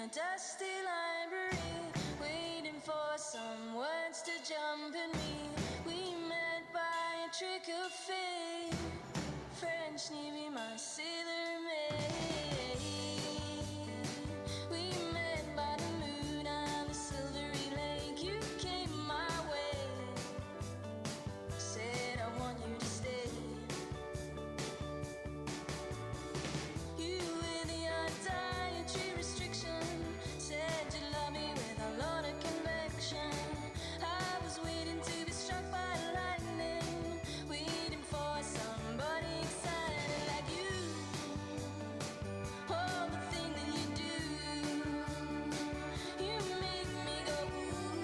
a dusty library, waiting for some words to jump in me. We met by a trick of fate, French Navy, my sailor maid. We met by the moon and the silvery lake. You came my way, said I want you to stay. You with your dietary restriction said you love me with a lot of conviction. I was waiting to be struck by lightning, waiting for somebody excited like you. Oh, the thing that you do, you make me go ooh.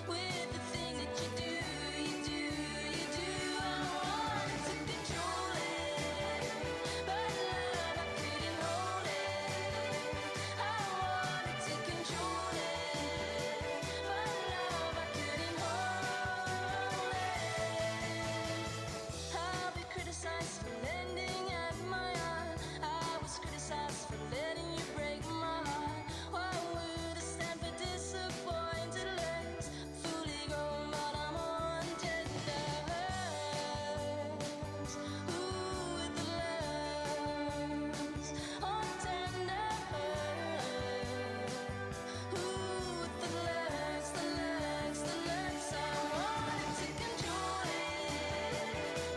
With the thing that you do, you do, you do. I wanted to control it, but love, I couldn't hold it. I wanted to control it, but love, I couldn't hold it. I'll be criticized for lending at my heart. I was criticized for letting you break my heart. Why would I stand for disappointed legs? Fully grown, but I'm on tender hooks. Ooh, with the loves on tender hooks. Ooh, with the legs, the legs, the legs. I wanted to control it,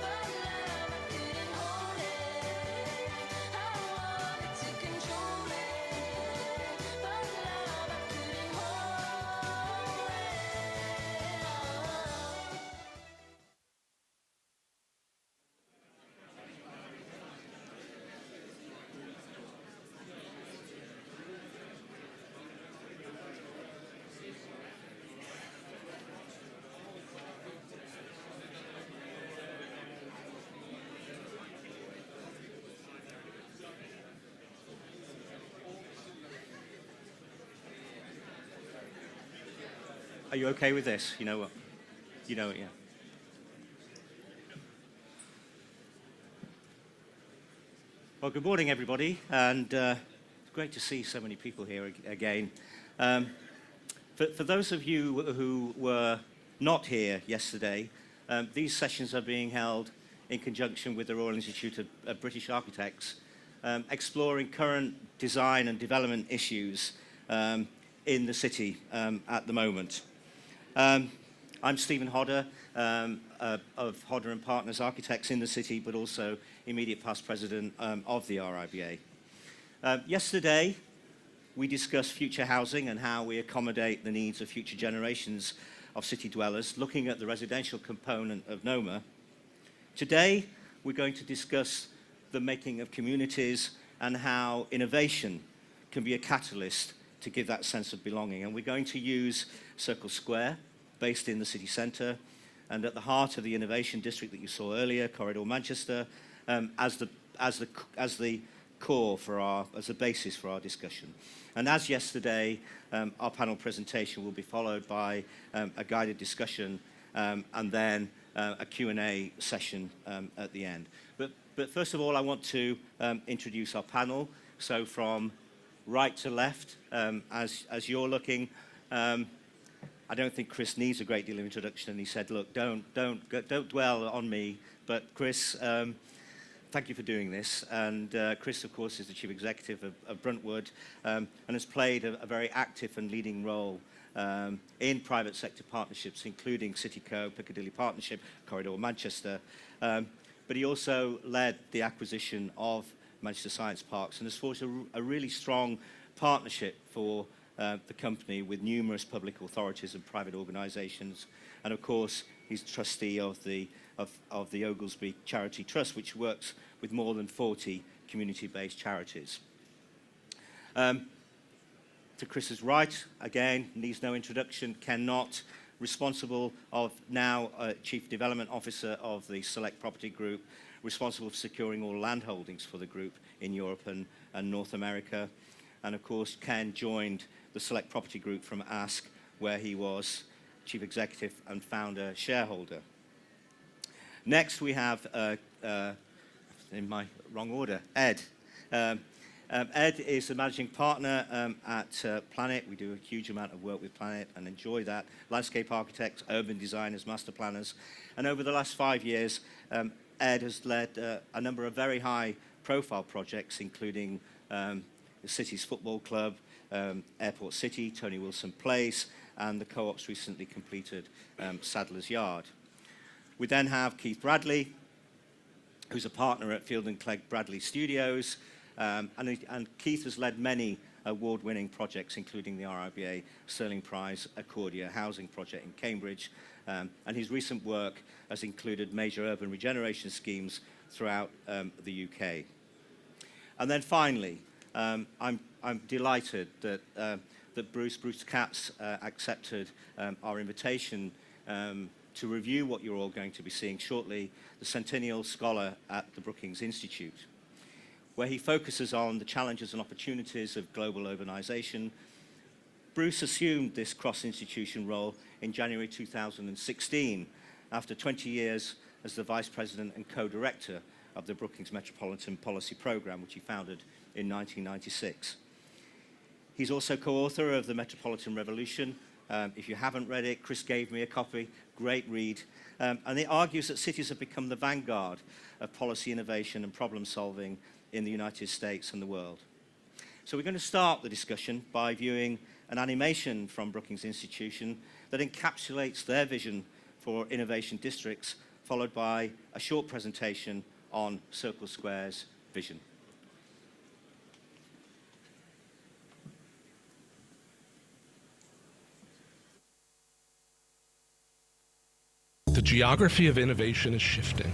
but love, I couldn't hold it. I wanted to control it, but love, I couldn't hold it. Are you okay with this? You know what? You know it, yeah. Well, good morning, everybody, and it's great to see so many people here again. For those of you who were not here yesterday, these sessions are being held in conjunction with the Royal Institute of British Architects, exploring current design and development issues in the city at the moment. I'm Stephen Hodder of Hodder+Partners Architects in the city, but also immediate past president of the RIBA. Yesterday, we discussed future housing and how we accommodate the needs of future generations of city dwellers, looking at the residential component of NOMA. Today, we're going to discuss the making of communities and how innovation can be a catalyst to give that sense of belonging. And we're going to use Circle Square, based in the city centre, and at the heart of the innovation district that you saw earlier, Corridor Manchester, as the core as the basis for our discussion. And as yesterday, our panel presentation will be followed by a guided discussion and then a Q&A session at the end. But first of all, I want to introduce our panel. So from right to left, as you're looking, I don't think Chris needs a great deal of introduction. And he said, look, don't dwell on me. But Chris, thank you for doing this. And Chris, of course, is the Chief Executive of Bruntwood and has played a very active and leading role in private sector partnerships, including Cityco, Piccadilly Partnership, Corridor Manchester. But he also led the acquisition of Manchester Science Parks and has forged a really strong partnership for the company with numerous public authorities and private organisations. And of course, he's trustee of the Oglesby Charity Trust, which works with more than 40 community-based charities. To Chris's right, again, needs no introduction, Ken Knott, responsible of now Chief Development Officer of the Select Property Group, responsible for securing all land holdings for the group in Europe and North America. And of course, Ken joined the Select Property Group from Ask, where he was Chief Executive and founder shareholder. Next, we have, in my wrong order, Ed. Ed is the managing partner at Planit. We do a huge amount of work with Planit and enjoy that. Landscape architects, urban designers, master planners. And over the last 5 years, Ed has led a number of very high-profile projects, including the city's football club, Airport City, Tony Wilson Place, and the Co-op's recently completed Sadler's Yard. We then have Keith Bradley, who's a partner at Feilden Clegg Bradley Studios, and Keith has led many award-winning projects, including the RIBA Sterling Prize Accordia housing project in Cambridge, and his recent work has included major urban regeneration schemes throughout the UK. And then finally, I'm delighted that Bruce Katz accepted our invitation to review what you're all going to be seeing shortly, the Centennial Scholar at the Brookings Institute, where he focuses on the challenges and opportunities of global urbanization. Bruce assumed this cross-institution role in January 2016, after 20 years as the Vice President and Co-Director of the Brookings Metropolitan Policy Programme, which he founded in 1996. He's also co-author of The Metropolitan Revolution. If you haven't read it, Chris gave me a copy, great read. And it argues that cities have become the vanguard of policy innovation and problem solving in the United States and the world. So we're going to start the discussion by viewing an animation from Brookings Institution that encapsulates their vision for innovation districts, followed by a short presentation on Circle Square's vision. The geography of innovation is shifting.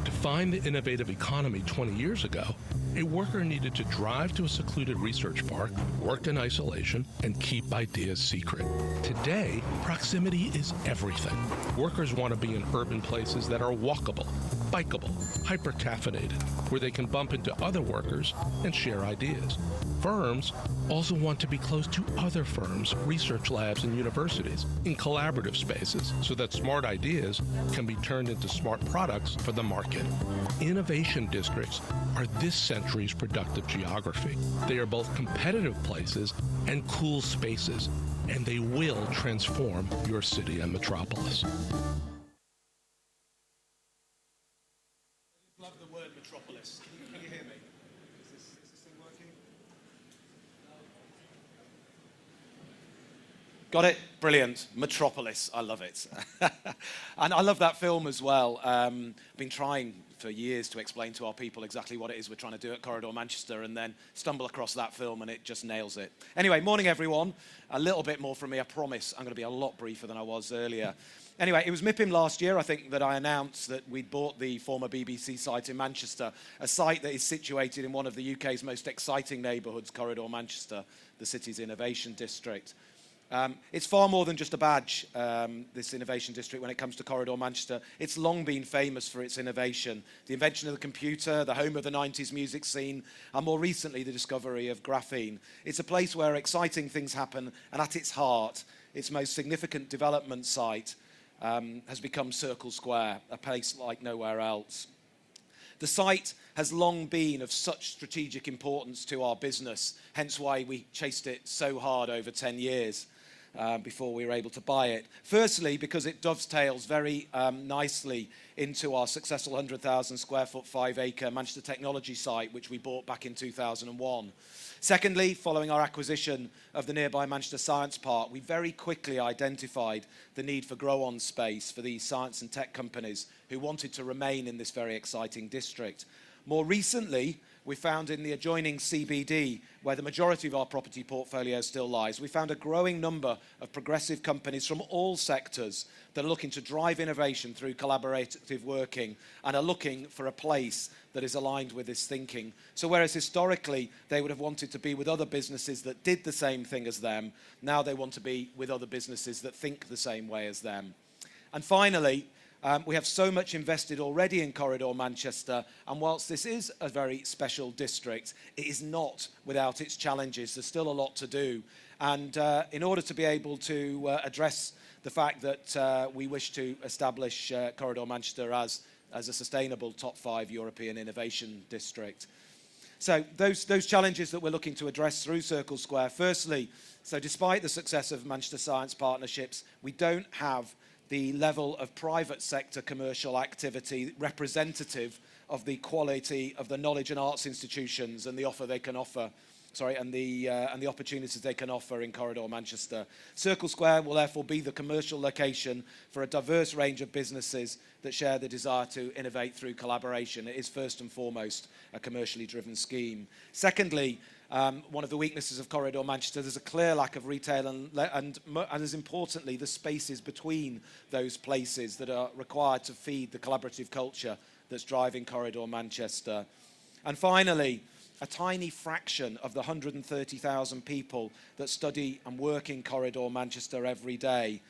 To find the innovative economy 20 years ago, a worker needed to drive to a secluded research park, work in isolation, and keep ideas secret. Today, proximity is everything. Workers want to be in urban places that are walkable, bikeable, hyper-caffeinated, where they can bump into other workers and share ideas. Firms also want to be close to other firms, research labs, and universities in collaborative spaces so that smart ideas can be turned into smart products for the market. Innovation districts are this century's productive geography. They are both competitive places and cool spaces, and they will transform your city and metropolis. Love the word metropolis. Can you hear me? Is this thing working? Got it? Brilliant. Metropolis. I love it. And I love that film as well. I've been trying for years to explain to our people exactly what it is we're trying to do at Corridor Manchester, and then stumble across that film and it just nails it. Anyway, morning everyone. A little bit more from me, I promise. I'm going to be a lot briefer than I was earlier. Anyway, it was MIPIM last year, I think, that I announced that we'd bought the former BBC site in Manchester, a site that is situated in one of the UK's most exciting neighbourhoods, Corridor Manchester, the city's innovation district. It's far more than just a badge, this innovation district, when it comes to Corridor Manchester. It's long been famous for its innovation. The invention of the computer, the home of the 90s music scene, and more recently, the discovery of graphene. It's a place where exciting things happen, and at its heart, its most significant development site has become Circle Square, a place like nowhere else. The site has long been of such strategic importance to our business, hence why we chased it so hard over 10 years. Before we were able to buy it. Firstly, because it dovetails very nicely into our successful 100,000 square foot, 5-acre Manchester Technology site, which we bought back in 2001. Secondly, following our acquisition of the nearby Manchester Science Park, we very quickly identified the need for grow-on space for these science and tech companies who wanted to remain in this very exciting district. More recently, we found in the adjoining CBD, where the majority of our property portfolio still lies, we found a growing number of progressive companies from all sectors that are looking to drive innovation through collaborative working and are looking for a place that is aligned with this thinking. So whereas historically they would have wanted to be with other businesses that did the same thing as them, now they want to be with other businesses that think the same way as them. And finally, we have so much invested already in Corridor Manchester, and whilst this is a very special district, it is not without its challenges. There's still a lot to do. And in order to be able to address the fact that we wish to establish Corridor Manchester as a sustainable top 5 European innovation district, So those challenges that we're looking to address through Circle Square. Firstly, so despite the success of Manchester Science Partnerships, we don't have the level of private sector commercial activity representative of the quality of the knowledge and arts institutions and the offer they can offer. And the opportunities they can offer in Corridor Manchester. Circle Square will therefore be the commercial location for a diverse range of businesses that share the desire to innovate through collaboration. It is first and foremost a commercially driven scheme. Secondly, one of the weaknesses of Corridor Manchester, there's a clear lack of retail and as importantly, the spaces between those places that are required to feed the collaborative culture that's driving Corridor Manchester. And finally, a tiny fraction of the 130,000 people that study and work in Corridor Manchester every day,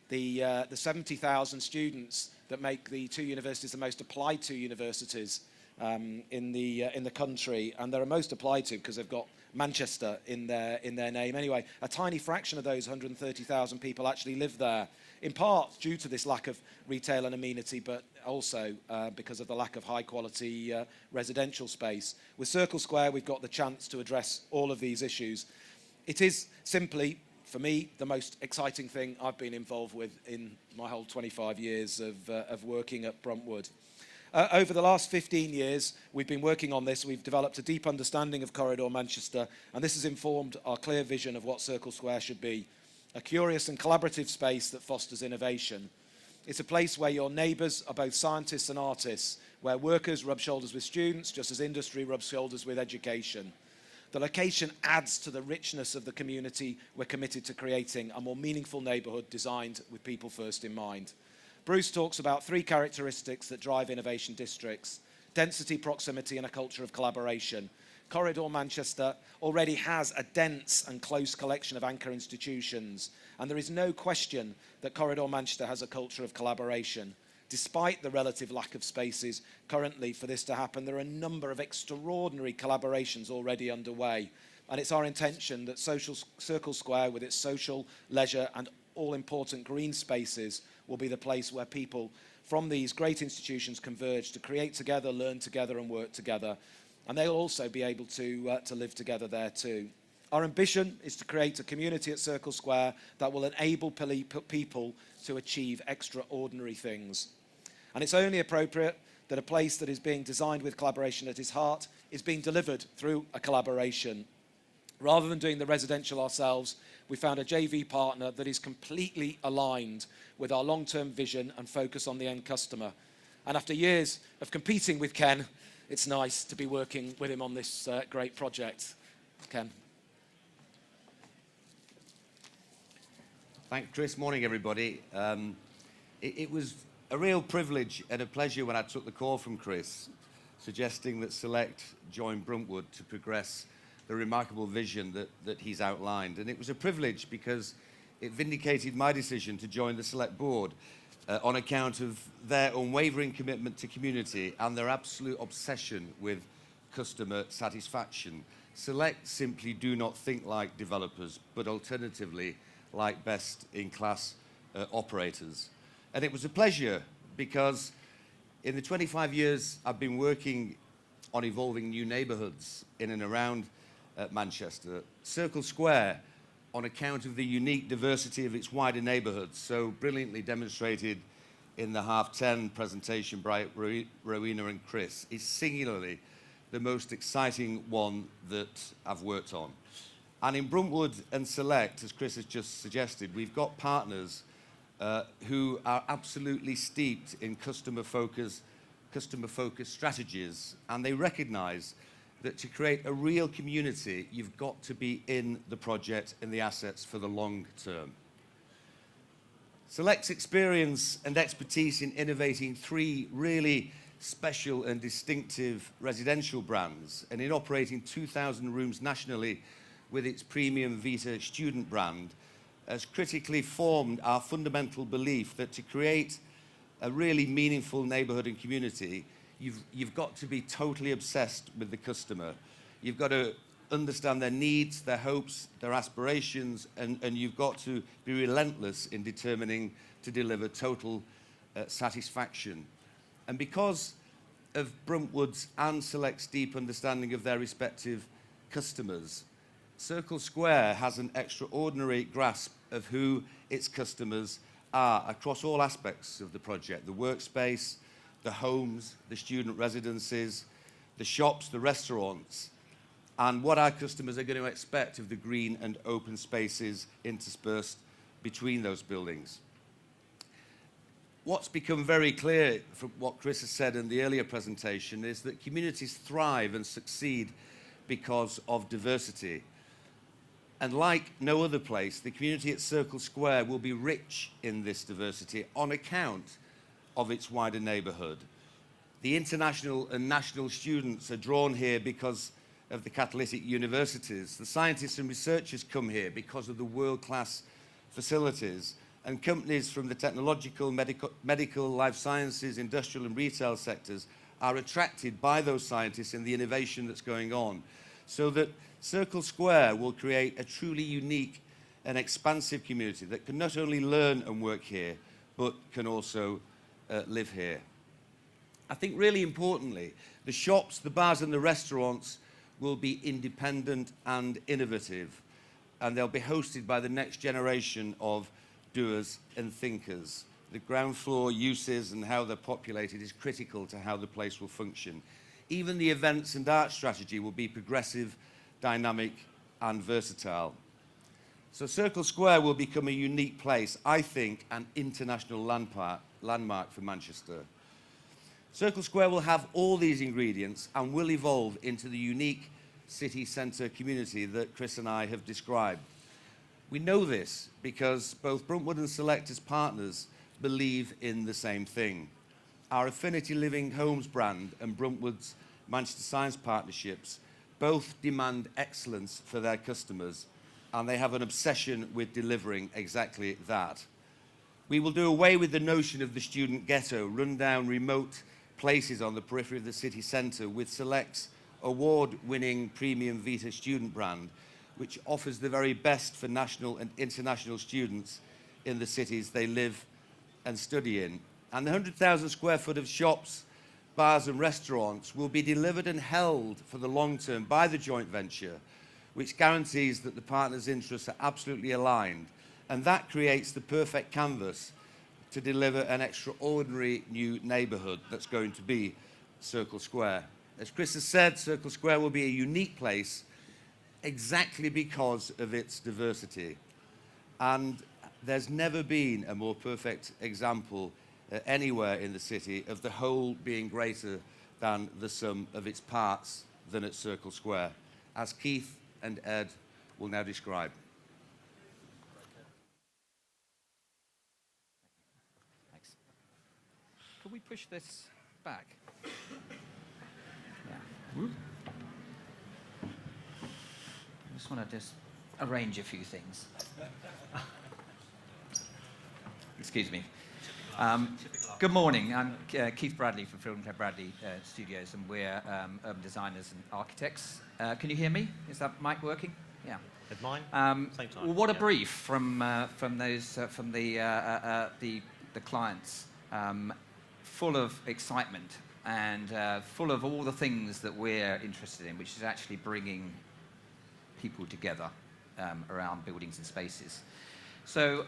the 70,000 students that make the two universities the most applied to universities in the country, and they're most applied to because they've got Manchester in their name. Anyway, a tiny fraction of those 130,000 people actually live there, in part due to this lack of retail and amenity, but also because of the lack of high-quality residential space. With Circle Square, we've got the chance to address all of these issues. It is simply, for me, the most exciting thing I've been involved with in my whole 25 years of working at Bruntwood. Over the last 15 years, we've been working on this. We've developed a deep understanding of Corridor Manchester, and this has informed our clear vision of what Circle Square should be: a curious and collaborative space that fosters innovation. It's a place where your neighbours are both scientists and artists, where workers rub shoulders with students, just as industry rubs shoulders with education. The location adds to the richness of the community we're committed to creating, a more meaningful neighbourhood designed with people first in mind. Bruce talks about three characteristics that drive innovation districts: density, proximity, and a culture of collaboration. Corridor Manchester already has a dense and close collection of anchor institutions, and there is no question that Corridor Manchester has a culture of collaboration. Despite the relative lack of spaces currently for this to happen, there are a number of extraordinary collaborations already underway, and it's our intention that Circle Square, with its social, leisure, and all-important green spaces, will be the place where people from these great institutions converge to create together, learn together, and work together. And they'll also be able to live together there too. Our ambition is to create a community at Circle Square that will enable people to achieve extraordinary things. And it's only appropriate that a place that is being designed with collaboration at its heart is being delivered through a collaboration. Rather than doing the residential ourselves, we found a JV partner that is completely aligned with our long-term vision and focus on the end customer. And after years of competing with Ken, it's nice to be working with him on this great project. Ken. Thanks, Chris. Morning, everybody. It was a real privilege and a pleasure when I took the call from Chris, suggesting that Select join Bruntwood to progress the remarkable vision that he's outlined. And it was a privilege because it vindicated my decision to join the Select board on account of their unwavering commitment to community and their absolute obsession with customer satisfaction. Select simply do not think like developers, but alternatively like best-in-class operators. And it was a pleasure because in the 25 years I've been working on evolving new neighbourhoods in and around Manchester, Circle Square, on account of the unique diversity of its wider neighbourhoods, so brilliantly demonstrated in the 10:30 presentation by Rowena and Chris, is singularly the most exciting one that I've worked on. And in Bruntwood and Select, as Chris has just suggested, we've got partners who are absolutely steeped in customer-focused strategies, and they recognise that to create a real community, you've got to be in the project and the assets for the long term. Select's experience and expertise in innovating three really special and distinctive residential brands and in operating 2,000 rooms nationally with its premium Vita student brand has critically formed our fundamental belief that to create a really meaningful neighbourhood and community, you've got to be totally obsessed with the customer. You've got to understand their needs, their hopes, their aspirations, and you've got to be relentless in determining to deliver total satisfaction. And because of Bruntwood's and Select's deep understanding of their respective customers, Circle Square has an extraordinary grasp of who its customers are across all aspects of the project: the workspace, the homes, the student residences, the shops, the restaurants, and what our customers are going to expect of the green and open spaces interspersed between those buildings. What's become very clear from what Chris has said in the earlier presentation is that communities thrive and succeed because of diversity. And like no other place, the community at Circle Square will be rich in this diversity on account of its wider neighbourhood. The international and national students are drawn here because of the catalytic universities. The scientists and researchers come here because of the world-class facilities. And companies from the technological, medical, life sciences, industrial and retail sectors are attracted by those scientists and the innovation that's going on. So that Circle Square will create a truly unique and expansive community that can not only learn and work here, but can also live here. I think really importantly, the shops, the bars and the restaurants will be independent and innovative, and they'll be hosted by the next generation of doers and thinkers. The ground floor uses and how they're populated is critical to how the place will function. Even the events and art strategy will be progressive, dynamic and versatile. So Circle Square will become a unique place, I think, an international landmark for Manchester. Circle Square will have all these ingredients and will evolve into the unique city centre community that Chris and I have described. We know this because both Bruntwood and Select as partners believe in the same thing. Our Affinity Living Homes brand and Bruntwood's Manchester Science partnerships both demand excellence for their customers, and they have an obsession with delivering exactly that. We will do away with the notion of the student ghetto, run-down remote places on the periphery of the city centre with Select's award-winning premium Vita student brand, which offers the very best for national and international students in the cities they live and study in. And the 100,000 square foot of shops, bars and restaurants will be delivered and held for the long term by the joint venture, which guarantees that the partners' interests are absolutely aligned. And that creates the perfect canvas to deliver an extraordinary new neighbourhood that's going to be Circle Square. As Chris has said, Circle Square will be a unique place exactly because of its diversity. And there's never been a more perfect example anywhere in the city of the whole being greater than the sum of its parts than at Circle Square, as Keith and Ed will now describe. Thanks. Could we push this back? Yeah. Whoop. I just want to arrange a few things. Excuse me. Good morning. I'm Keith Bradley from Feilden Bradley Studios, and we're urban designers and architects. Can you hear me? Is that mic working? Yeah. At mine? Same time. Well, what a Yeah. brief from the clients, full of excitement and full of all the things that we're interested in, which is actually bringing people together around buildings and spaces. So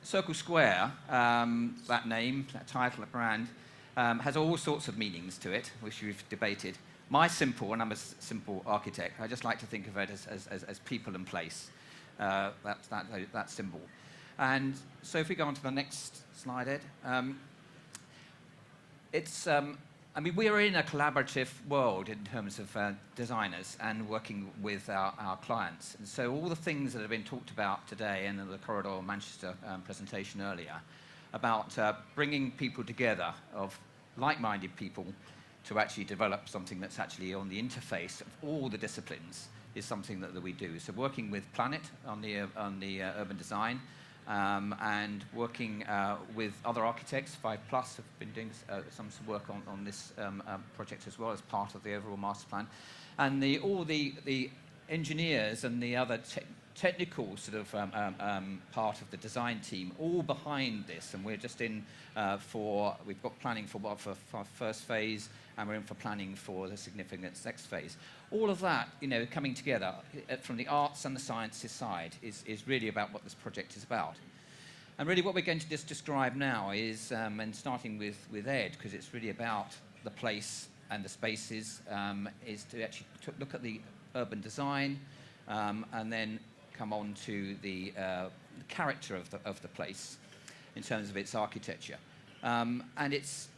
Circle Square, that name, that title, that brand, has all sorts of meanings to it, which we've debated. My simple, and I'm a simple architect, I just like to think of it as people and place. That symbol. And so if we go on to the next slide, Ed. I mean, we're in a collaborative world in terms of designers and working with our clients. And so all the things that have been talked about today and in the Corridor Manchester presentation earlier about bringing people together of like-minded people to actually develop something that's actually on the interface of all the disciplines is something that we do. So working with Planit on the urban design, and working with other architects, 5+ have been doing some work on this project as well as part of the overall master plan. And all the engineers and the other technical sort of part of the design team all behind this, and we're just in we've got planning for our first phase, and we're in for planning for the significant next phase. All of that, coming together from the arts and the sciences side is really about what this project is about. And really what we're going to just describe now is, and starting with Ed, because it's really about the place and the spaces, is to actually look at the urban design, and then come on to the character of the place in terms of its architecture. And it's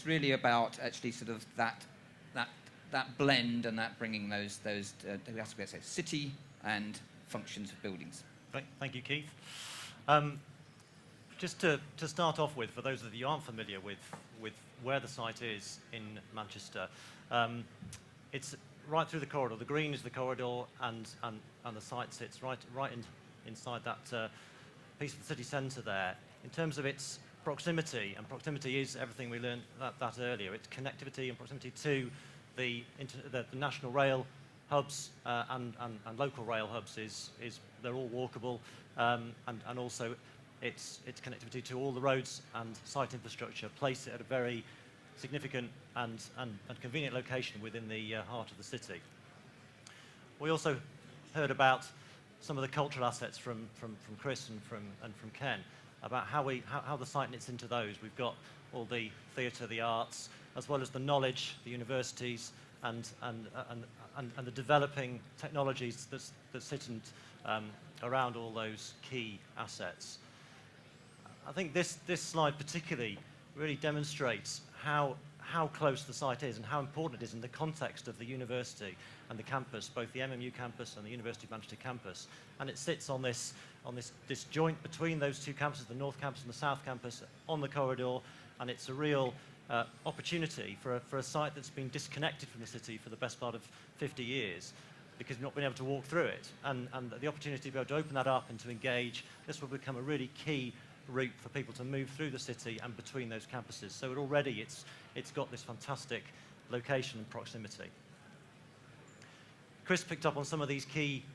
really about actually sort of that blend and that bringing those aspects of city and functions of buildings. Thank you, Keith. Just to start off with, for those of you who aren't familiar with where the site is in Manchester, it's right through the corridor. The green is the corridor, and the site sits right inside that piece of the city centre there. In terms of its proximity, and proximity is everything we learned that earlier. It's connectivity and proximity to the national rail hubs and local rail hubs is they're all walkable, and also its connectivity to all the roads and site infrastructure place it at a very significant and convenient location within the heart of the city. We also heard about some of the cultural assets from Chris and from Ken about how the site knits into those. We've got all the theatre, the arts, as well as the knowledge, the universities, and the developing technologies that sit around all those key assets. I think this slide particularly really demonstrates how close the site is and how important it is in the context of the university and the campus, both the MMU campus and the University of Manchester campus. And it sits on this joint between those two campuses, the North Campus and the South Campus, on the corridor, and it's a real opportunity for a site that's been disconnected from the city for the best part of 50 years because we've not been able to walk through it. And the opportunity to be able to open that up and to engage, this will become a really key route for people to move through the city and between those campuses. So already it's got this fantastic location and proximity. Chris picked up on some of these key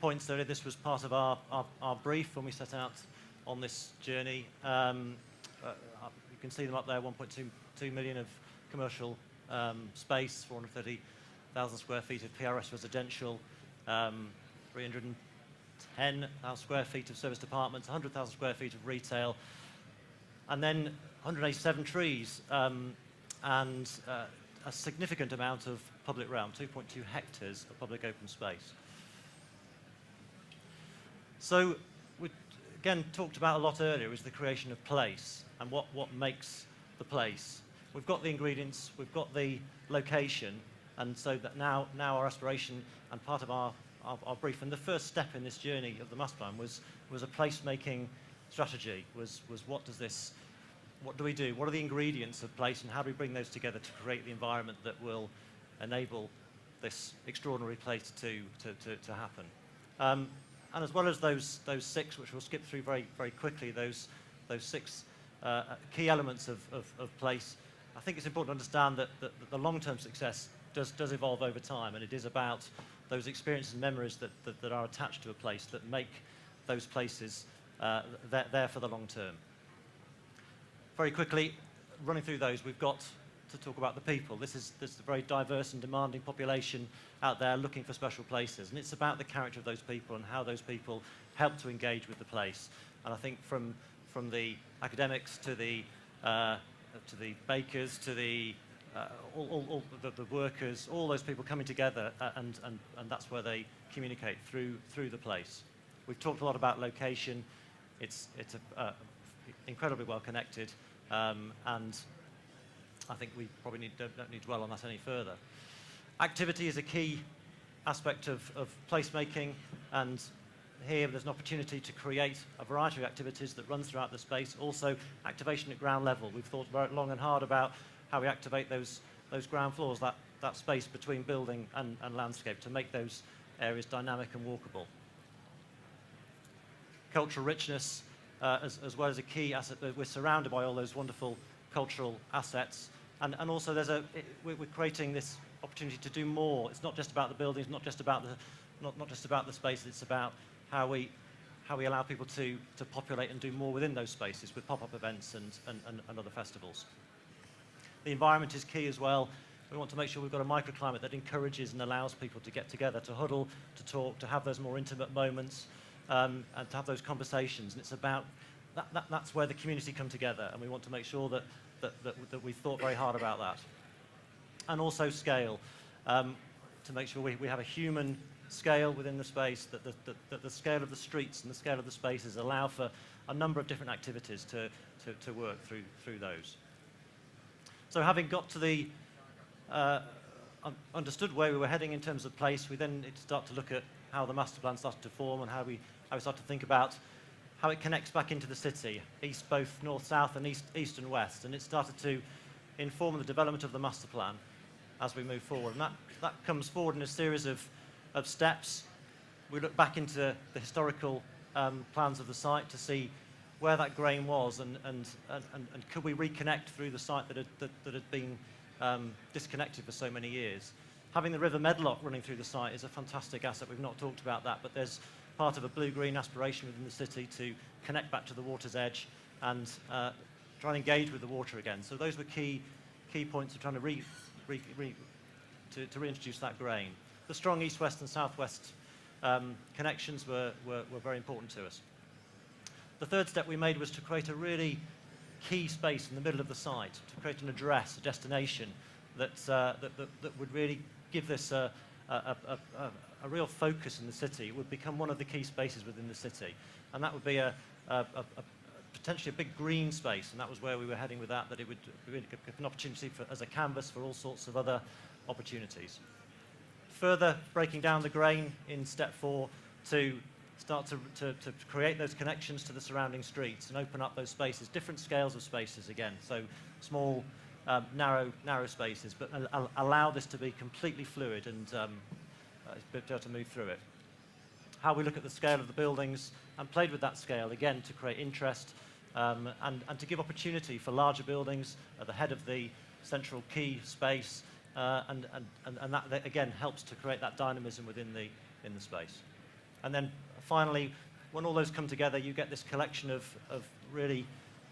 points earlier. This was part of our brief when we set out on this journey. You can see them up there, 1.2 million of commercial space, 430,000 square feet of PRS residential, 310,000 square feet of service departments, 100,000 square feet of retail, and then 187 trees, and a significant amount of public realm, 2.2 hectares of public open space. So we again talked about a lot earlier is the creation of place and what makes the place. We've got the ingredients, we've got the location, and so that now our aspiration and part of our brief, and the first step in this journey of the master plan was a place-making strategy, was what do we do? What are the ingredients of place, and how do we bring those together to create the environment that will enable this extraordinary place to happen? And as well as those six, which we'll skip through very, very quickly, those six key elements of place, I think it's important to understand that the long-term success does evolve over time, and it is about those experiences and memories that are attached to a place that make those places there for the long term. Very quickly, running through those, we've got to talk about the people. There's a very diverse and demanding population out there looking for special places, and it's about the character of those people and how those people help to engage with the place. And I think from the academics to the bakers to the all the workers, all those people coming together, and that's where they communicate through the place. We've talked a lot about location. It's incredibly well connected, and I think we probably don't need to dwell on that any further. Activity is a key aspect of placemaking, and here there's an opportunity to create a variety of activities that run throughout the space. Also, activation at ground level. We've thought very long and hard about how we activate those ground floors, that space between building and landscape, to make those areas dynamic and walkable. Cultural richness, as well as a key asset. We're surrounded by all those wonderful cultural assets, and also we're creating this opportunity to do more. It's not just about the buildings, not just about the space. It's about how we allow people to populate and do more within those spaces with pop-up events and other festivals. The environment is key as well. We want to make sure we've got a microclimate that encourages and allows people to get together, to huddle, to talk, to have those more intimate moments, and to have those conversations. And it's about that's where the community come together, and we want to make sure that we've thought very hard about that. And also scale, to make sure we have a human scale within the space, that the scale of the streets and the scale of the spaces allow for a number of different activities to work through those. So having got to the understood where we were heading in terms of place, we then need to start to look at how the master plan started to form and how we start to think about how it connects back into the city, both north, south, and east and west. And it started to inform the development of the master plan as we move forward. And that comes forward in a series of steps. We look back into the historical plans of the site to see where that grain was and could we reconnect through the site that had been disconnected for so many years. Having the River Medlock running through the site is a fantastic asset. We've not talked about that, but there's part of a blue-green aspiration within the city to connect back to the water's edge and try and engage with the water again. So those were key points of trying to reintroduce that grain. The strong east-west and south-west connections were very important to us. The third step we made was to create a really key space in the middle of the site, to create an address, a destination that would really give this a real focus in the city. It would become one of the key spaces within the city. And that would be potentially a big green space, and that was where we were heading with that it would really give an opportunity as a canvas for all sorts of other opportunities. Further breaking down the grain in step 4 to start to create those connections to the surrounding streets and open up those spaces, different scales of spaces again, so small, narrow spaces, but allow this to be completely fluid and be able to move through it. How we look at the scale of the buildings and played with that scale, again, to create interest and to give opportunity for larger buildings at the head of the central key space, and that again helps to create that dynamism within the space. And then finally, when all those come together, you get this collection of really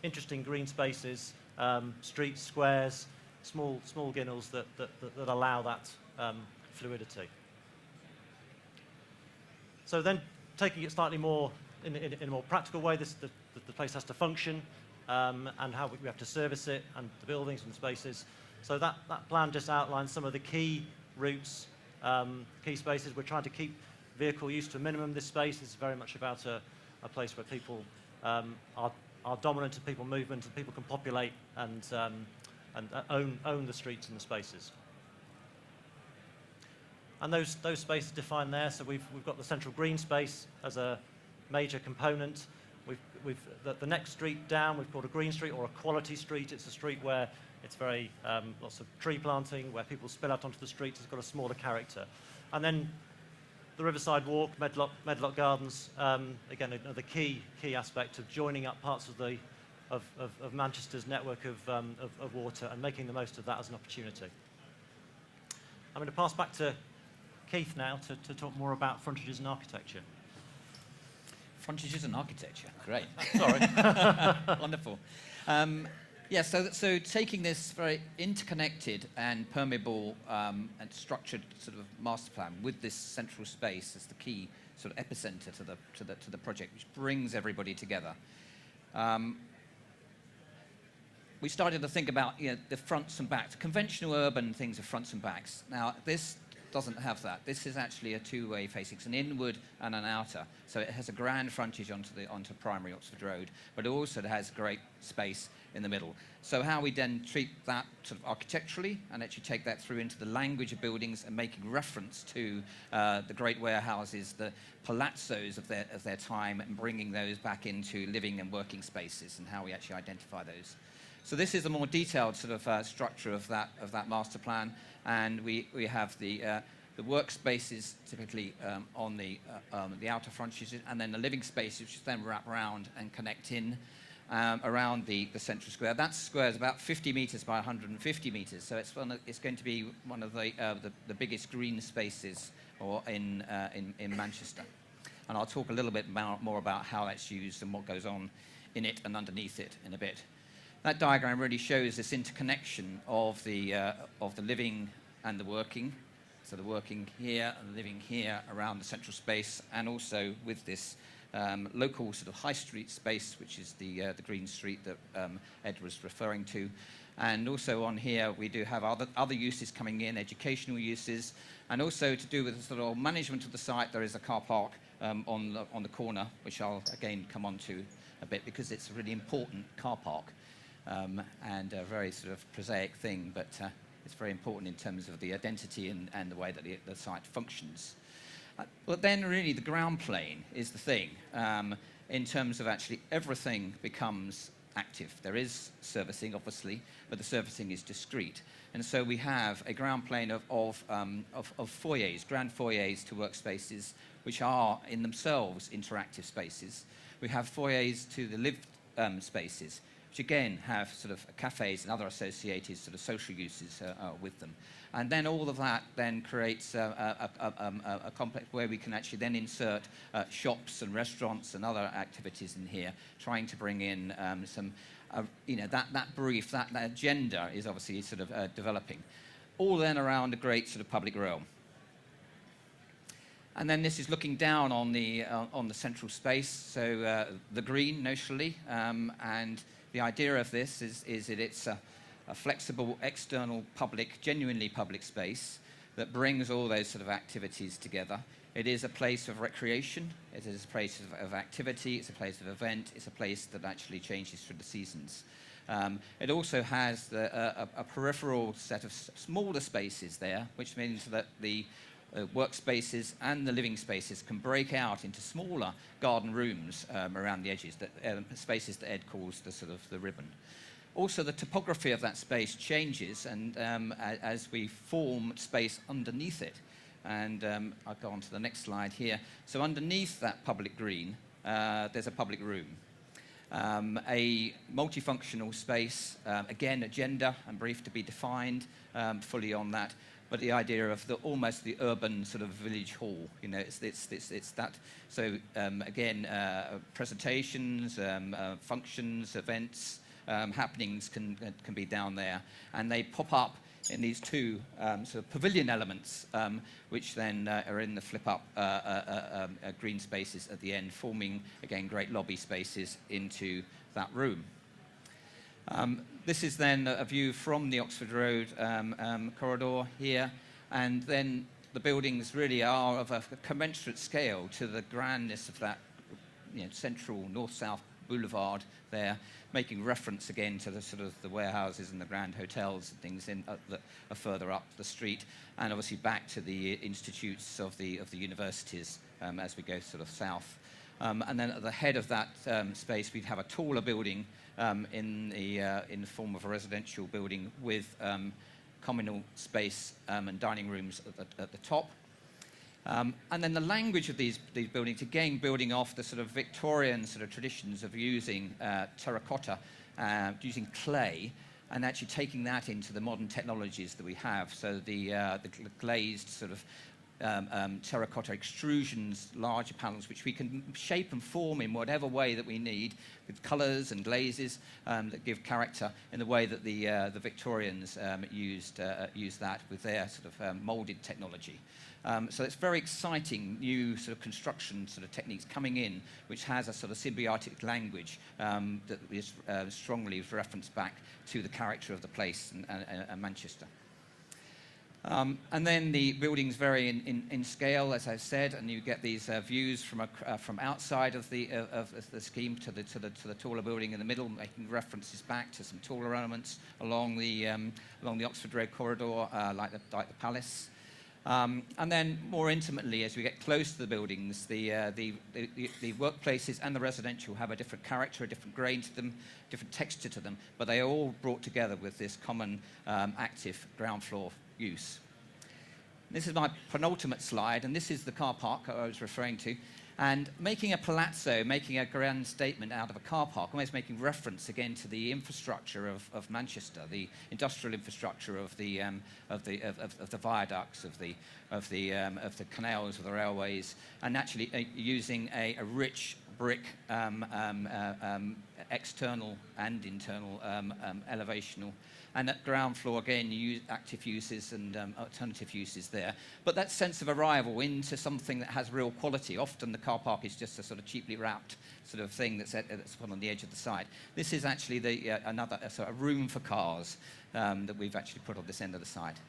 interesting green spaces, streets, squares, small ginnels that allow that fluidity. So then, taking it slightly more in a more practical way, the place has to function, and how we have to service it, and the buildings and spaces. So that plan just outlines some of the key routes, key spaces. We're trying to keep vehicle use to a minimum. This space is very much about a place where people are dominant in people movement, and people can populate and own the streets and the spaces. And those spaces defined there. So we've got the central green space as a major component. The next street down we've called a green street or a quality street. It's a street where it's very lots of tree planting, where people spill out onto the streets. It's got a smaller character. And then the Riverside Walk, Medlock Gardens, again another key aspect of joining up parts of Manchester's network of water and making the most of that as an opportunity. I'm going to pass back to Keith now to talk more about frontages and architecture. Frontages and architecture, great. Sorry. Wonderful. Yeah, so taking this very interconnected and permeable and structured sort of master plan with this central space as the key sort of epicenter to the project, which brings everybody together. We started to think about the fronts and backs. Conventional urban things are fronts and backs. Now this doesn't have that. This is actually a two-way facing. It's an inward and an outer. So it has a grand frontage onto primary Oxford Road, but it also has great space in the middle. So how we then treat that sort of architecturally and actually take that through into the language of buildings and making reference to the great warehouses, the palazzos of their time, and bringing those back into living and working spaces, and how we actually identify those. So this is a more detailed sort of structure of that master plan, and we have the workspaces typically on the outer frontages, and then the living spaces which then wrap around and connect in around the central square. That square is about 50 metres by 150 metres, so it's going to be one of the biggest green spaces in Manchester. And I'll talk a little bit more about how that's used and what goes on in it and underneath it in a bit. That diagram really shows this interconnection of the living and the working. So the working here and living here around the central space, and also with this local sort of high street space, which is the green street that Ed was referring to. And also on here, we do have other uses coming in, educational uses, and also to do with the sort of management of the site, there is a car park on the corner, which I'll again come on to a bit, because it's a really important car park and a very sort of prosaic thing, but it's very important in terms of the identity and the way that the site functions. But then really the ground plane is the thing. In terms of actually everything becomes active. There is servicing, obviously, but the servicing is discrete. And so we have a ground plane of foyers, grand foyers to workspaces, which are in themselves interactive spaces. We have foyers to the lived spaces, which again have sort of cafes and other associated sort of social uses with them. And then all of that then creates a complex where we can actually then insert shops and restaurants and other activities in here, trying to bring in some, that brief, that agenda is obviously sort of developing. All then around a great sort of public realm. And then this is looking down on the central space, so the green notionally, and the idea of this is that it's a flexible, external, public, genuinely public space that brings all those sort of activities together. It is a place of recreation, it is a place of activity, it's a place of event, it's a place that actually changes through the seasons. It also has a peripheral set of smaller spaces there, which means that the workspaces and the living spaces can break out into smaller garden rooms around the edges, spaces that Ed calls the sort of the ribbon. Also, the topography of that space changes, and as we form space underneath it. And I'll go on to the next slide here. So underneath that public green, there's a public room. A multifunctional space, again, agenda and brief to be defined fully on that. But the idea of almost the urban sort of village hall, it's that. So again, presentations, functions, events, happenings can be down there, and they pop up in these two sort of pavilion elements, which then are in the flip-up green spaces at the end, forming again great lobby spaces into that room. This is then a view from the Oxford Road corridor here, and then the buildings really are of a commensurate scale to the grandness of that central north-south boulevard there, making reference again to the sort of the warehouses and the grand hotels and things that are further up the street, and obviously back to the institutes of the universities as we go sort of south. And then at the head of that space, we'd have a taller building in the form of a residential building with communal space and dining rooms at the top. And then the language of these buildings, again, building off the sort of Victorian sort of traditions of using terracotta, using clay, and actually taking that into the modern technologies that we have. So the glazed sort of terracotta extrusions, larger panels, which we can shape and form in whatever way that we need, with colours and glazes that give character in the way that the Victorians used that with their sort of moulded technology. So it's very exciting new sort of construction sort of techniques coming in, which has a sort of symbiotic language that is strongly referenced back to the character of the place and Manchester. And then the buildings vary in scale, as I've said, and you get these views from outside of the scheme to the taller building in the middle, making references back to some taller elements along the Oxford Road corridor, like the Palace. And then more intimately, as we get close to the buildings, the workplaces and the residential have a different character, a different grain to them, different texture to them, but they are all brought together with this common active ground floor use. This is my penultimate slide, and this is the car park I was referring to. And making a palazzo, making a grand statement out of a car park, almost making reference again to the infrastructure of Manchester, the industrial infrastructure of the viaducts, of the canals, of the railways, and actually using a rich brick external and internal elevational. And at ground floor, again, you use active uses and alternative uses there. But that sense of arrival into something that has real quality. Often the car park is just a sort of cheaply wrapped sort of thing that's put on the edge of the side. This is actually another sort of room for cars that we've actually put on this end of the side.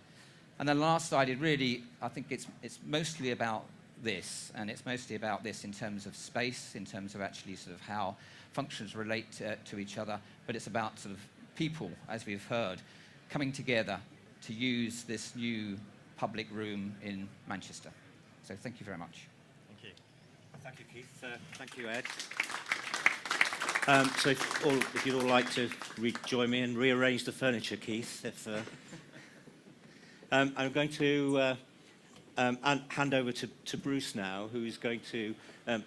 And the last slide, I think it's mostly about this, and it's mostly about this in terms of space, in terms of actually sort of how functions relate to each other, but it's about sort of people, as we've heard, coming together to use this new public room in Manchester. So thank you very much. Thank you. Thank you, Keith. Thank you, Ed. So if you'd all like to join me and rearrange the furniture, Keith. I'm going to hand over to Bruce now, who is going to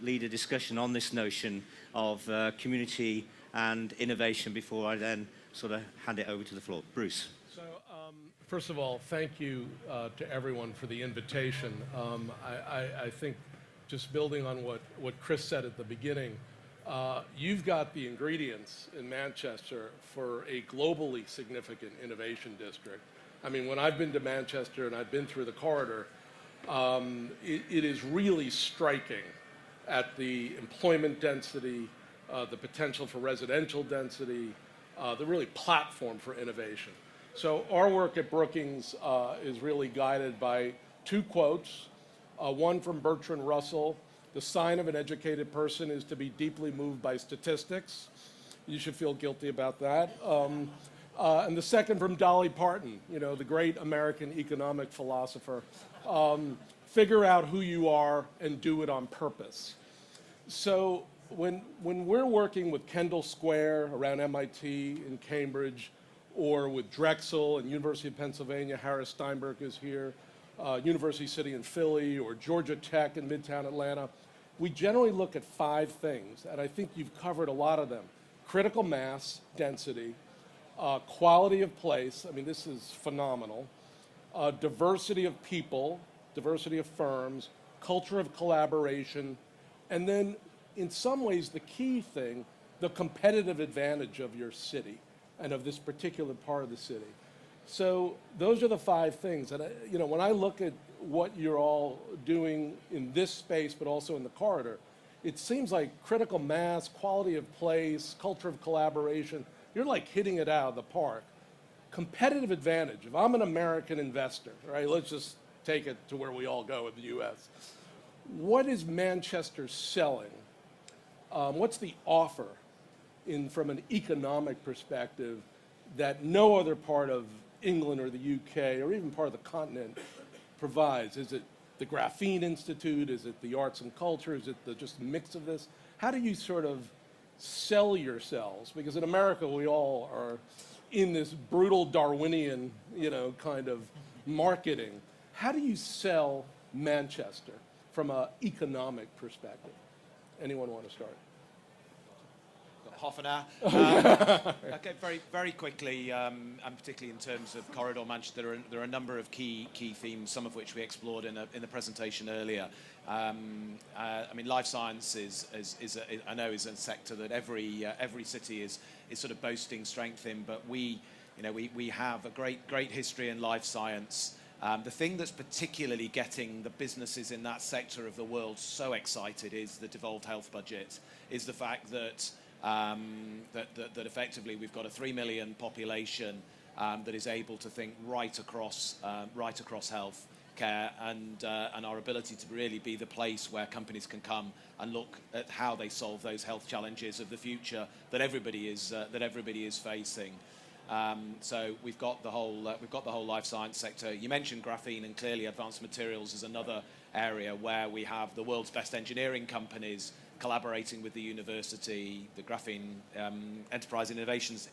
lead a discussion on this notion of community and innovation before I then sort of hand it over to the floor. Bruce. So, first of all, thank you to everyone for the invitation. I think just building on what Chris said at the beginning, you've got the ingredients in Manchester for a globally significant innovation district. I mean, when I've been to Manchester and I've been through the corridor, it is really striking at the employment density, the potential for residential density, the really platform for innovation. So our work at Brookings is really guided by two quotes, one from Bertrand Russell: "The sign of an educated person is to be deeply moved by statistics." You should feel guilty about that. And the second from Dolly Parton, the great American economic philosopher: "Figure out who you are and do it on purpose." So when we're working with Kendall Square around MIT in Cambridge, or with Drexel and University of Pennsylvania, Harris Steinberg is here, University City in Philly, or Georgia Tech in Midtown Atlanta, we generally look at 5 things, and I think you've covered a lot of them. Critical mass, density, quality of place, I mean, this is phenomenal, diversity of people, diversity of firms, culture of collaboration, and then in some ways the key thing, the competitive advantage of your city and of this particular part of the city. So those are the 5 things. And when I look at what you're all doing in this space, but also in the corridor, it seems like critical mass, quality of place, culture of collaboration, you're like hitting it out of the park. Competitive advantage. If I'm an American investor, right, let's just take it to where we all go in the US. What is Manchester selling? What's the offer from an economic perspective that no other part of England or the UK or even part of the continent provides? Is it the Graphene Institute? Is it the arts and culture? Is it just a mix of this? How do you sort of sell yourselves? Because in America, we all are in this brutal Darwinian, kind of marketing. How do you sell Manchester from an economic perspective? Anyone want to start? Half an hour. Okay, very quickly, and particularly in terms of Corridor Manchester, there are a number of key themes, some of which we explored in the presentation earlier. I mean, life science is a sector that every city is sort of boasting strength in, but we have a great history in life science. The thing that's particularly getting the businesses in that sector of the world so excited is the devolved health budget, is the fact that that effectively we've got a 3 million population that is able to think right across health care, and our ability to really be the place where companies can come and look at how they solve those health challenges of the future that everybody is facing. So we've got the whole life science sector. You mentioned graphene, and clearly advanced materials is another area where we have the world's best engineering companies collaborating with the university. The Graphene Enterprise Innovations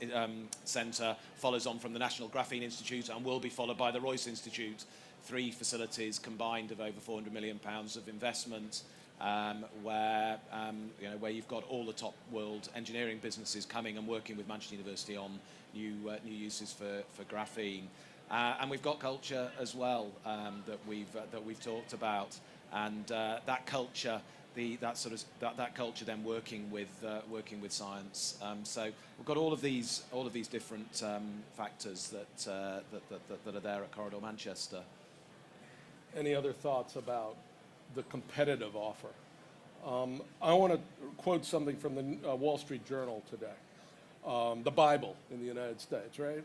Centre follows on from the National Graphene Institute and will be followed by the Royce Institute. 3 facilities combined of over £400 million of investment. where you've got all the top world engineering businesses coming and working with Manchester University on new uses for graphene. And we've got culture as well that we've talked about, and that culture. That culture then working with science. So we've got all of these different factors that are there at Corridor Manchester. Any other thoughts about the competitive offer? I want to quote something from the Wall Street Journal today, the Bible in the United States, right?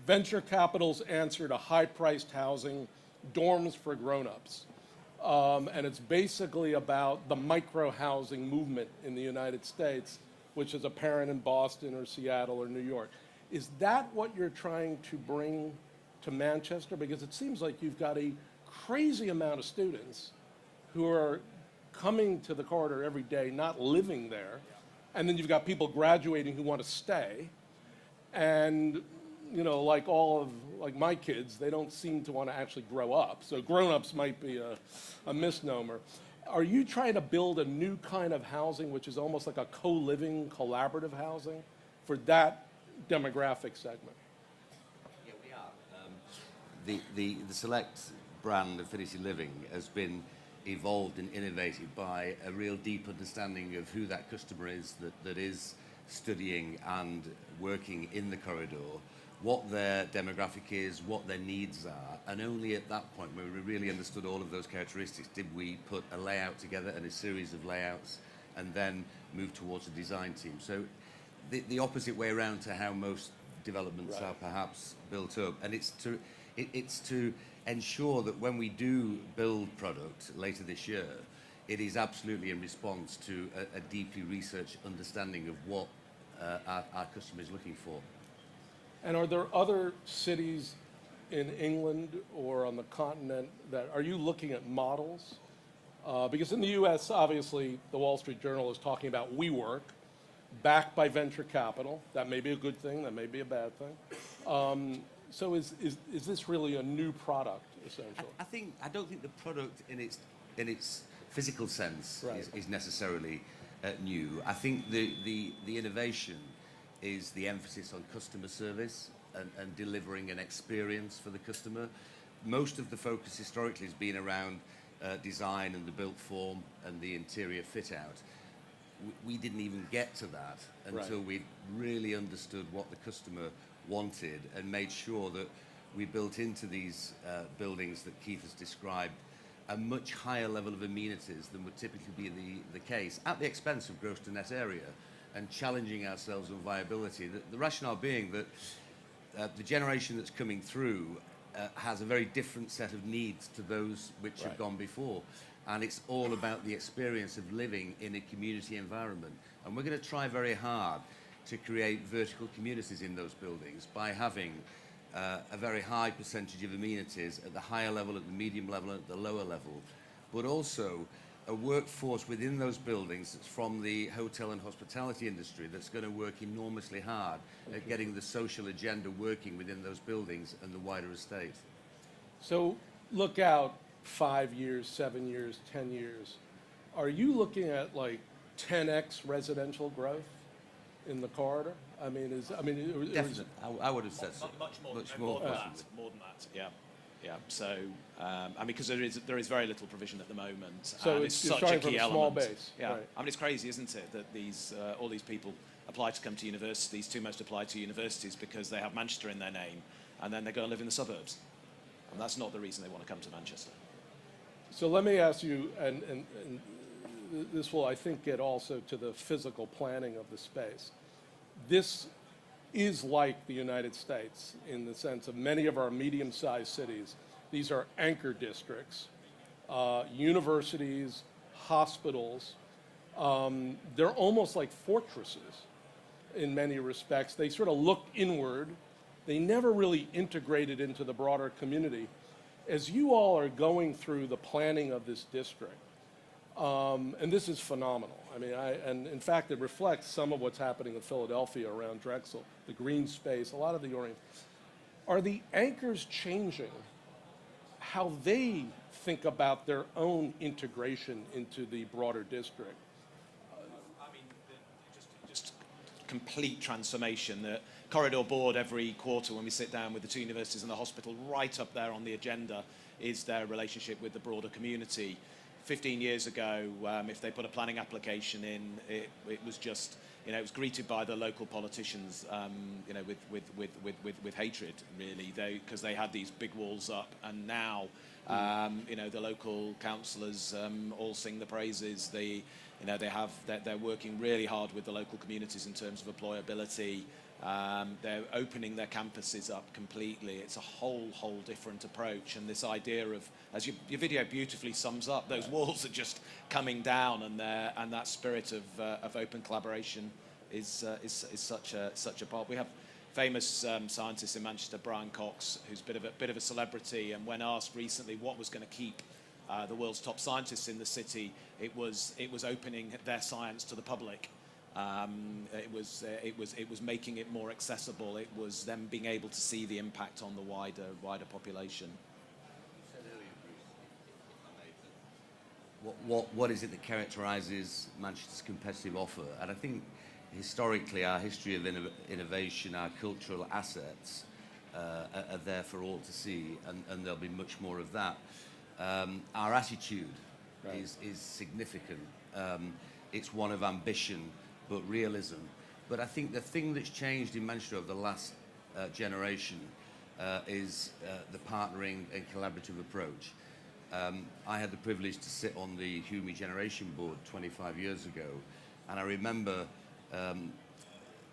Venture capital's answer to high-priced housing, dorms for grown-ups. And it's basically about the micro-housing movement in the United States, which is apparent in Boston or Seattle or New York. Is that what you're trying to bring to Manchester? Because it seems like you've got a crazy amount of students who are coming to the corridor every day, not living there. And then you've got people graduating who want to stay. And like my kids, they don't seem to want to actually grow up. So grown-ups might be a misnomer. Are you trying to build a new kind of housing, which is almost like a co-living, collaborative housing for that demographic segment? Yeah, we are. The Select brand Affinity Living has been evolved and innovated by a real deep understanding of who that customer is that is studying and working in the corridor, what their demographic is, what their needs are, and only at that point, when we really understood all of those characteristics, did we put a layout together and a series of layouts and then move towards a design team. So the opposite way around to how most developments are perhaps built up, and it's to ensure that when we do build product later this year, it is absolutely in response to a deeply researched understanding of what our customer is looking for. And are there other cities in England or on the continent that, are you looking at models? Because in the US, obviously, the Wall Street Journal is talking about WeWork, backed by venture capital. That may be a good thing, that may be a bad thing. So is this really a new product, essentially? I don't think the product in its physical sense is necessarily new. I think the innovation is the emphasis on customer service and delivering an experience for the customer. Most of the focus historically has been around design and the built form and the interior fit out. We didn't even get to that until we really understood what the customer wanted and made sure that we built into these buildings that Keith has described a much higher level of amenities than would typically be the case, at the expense of gross to net area, and challenging ourselves on viability. The rationale being that the generation that's coming through has a very different set of needs to those which have gone before. And it's all about the experience of living in a community environment. And we're going to try very hard to create vertical communities in those buildings by having a very high percentage of amenities at the higher level, at the medium level, and at the lower level, but also a workforce within those buildings that's from the hotel and hospitality industry that's going to work enormously hard at getting the social agenda working within those buildings and the wider estate. So look out 5 years, 7 years, 10 years. Are you looking at like 10x residential growth in the corridor? Definitely. I would have said so. Much more than that. Yeah. So, because there is very little provision at the moment. So and it's such starting a key from a element. small base. Yeah. Right. It's crazy, isn't it, that all these people apply to come to universities. Two most apply to universities because they have Manchester in their name, and then they go and live in the suburbs, and that's not the reason they want to come to Manchester. So let me ask you, and this will, I think, get also to the physical planning of the space. This is like the United States in the sense of many of our medium-sized cities. These are anchor districts, universities, hospitals. They're almost like fortresses in many respects. They sort of look inward. They never really integrated into the broader community. As you all are going through the planning of this district, and this is phenomenal. And in fact, it reflects some of what's happening in Philadelphia around Drexel, the green space, a lot of the orient. Are the anchors changing how they think about their own integration into the broader district. I mean, just complete transformation. The corridor board every quarter when we sit down with the two universities and the hospital, right up there on the agenda is their relationship with the broader community. 15 years ago, if they put a planning application in, it was just, it was greeted by the local politicians, with hatred, really, because they had these big walls up, and now, the local councillors all sing the praises. They're working really hard with the local communities in terms of employability. They're opening their campuses up completely. It's a whole different approach. And this idea of, as your video beautifully sums up, those walls are just coming down, and that spirit of open collaboration is such a part. We have famous scientist in Manchester, Brian Cox, who's a bit of a celebrity. And when asked recently what was going to keep the world's top scientists in the city, it was opening their science to the public. It was making it more accessible. It was them being able to see the impact on the wider population. What is it that characterises Manchester's competitive offer? And I think historically our history of innovation, our cultural assets are there for all to see, and there'll be much more of that. Our attitude is significant. It's one of ambition, but realism. But I think the thing that's changed in Manchester over the last generation is the partnering and collaborative approach. I had the privilege to sit on the Hume Regeneration Board 25 years ago, and I remember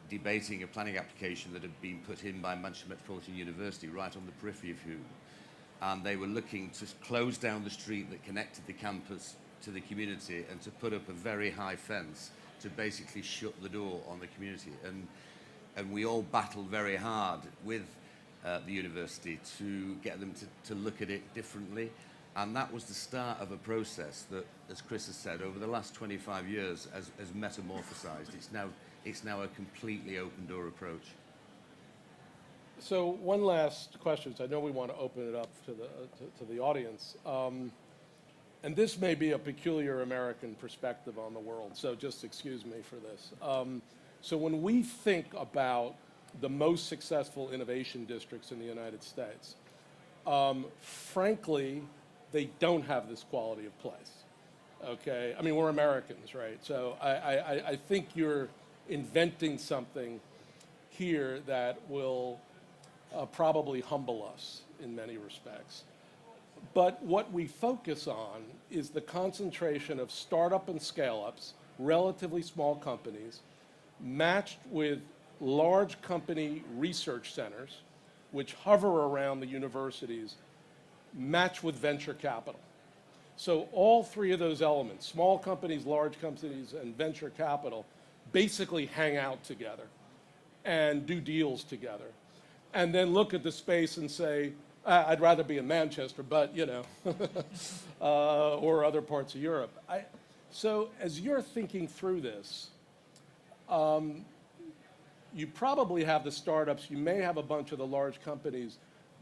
debating a planning application that had been put in by Manchester Metropolitan University right on the periphery of Hume. And they were looking to close down the street that connected the campus to the community and to put up a very high fence to basically shut the door on the community. And we all battled very hard with the university to get them to look at it differently. And that was the start of a process that, as Chris has said, over the last 25 years has metamorphosized. It's now a completely open door approach. So one last question, so I know we want to open it up to the audience. And this may be a peculiar American perspective on the world, so just excuse me for this. So when we think about the most successful innovation districts in the United States, frankly, they don't have this quality of place, okay? I mean, we're Americans, right? So I think you're inventing something here that will probably humble us in many respects. But what we focus on is the concentration of startup and scale-ups, relatively small companies, matched with large company research centers, which hover around the universities, matched with venture capital. So all three of those elements, small companies, large companies, and venture capital, basically hang out together and do deals together. And then look at the space and say, I'd rather be in Manchester, but, or other parts of Europe. So as you're thinking through this, you probably have the startups, you may have a bunch of the large companies.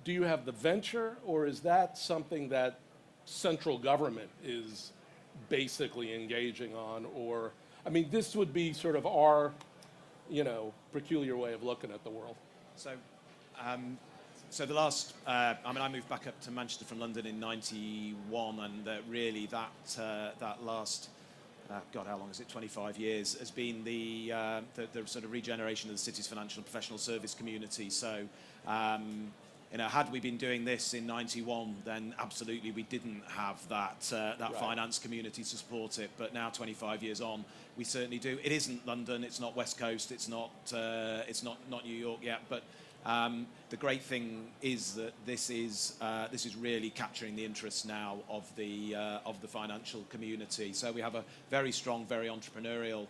Do you have the venture, or is that something that central government is basically engaging on? Or, I mean, this would be sort of our, peculiar way of looking at the world. So the last, I moved back up to Manchester from London in '91, and really that last, God, how long is it? 25 years has been the sort of regeneration of the city's financial and professional service community. So, had we been doing this in '91, then absolutely we didn't have that right. Finance community to support it. But now, 25 years on, we certainly do. It isn't London. It's not West Coast. It's not New York yet. But the great thing is that this is really capturing the interests now of the financial community. So we have a very strong, very entrepreneurial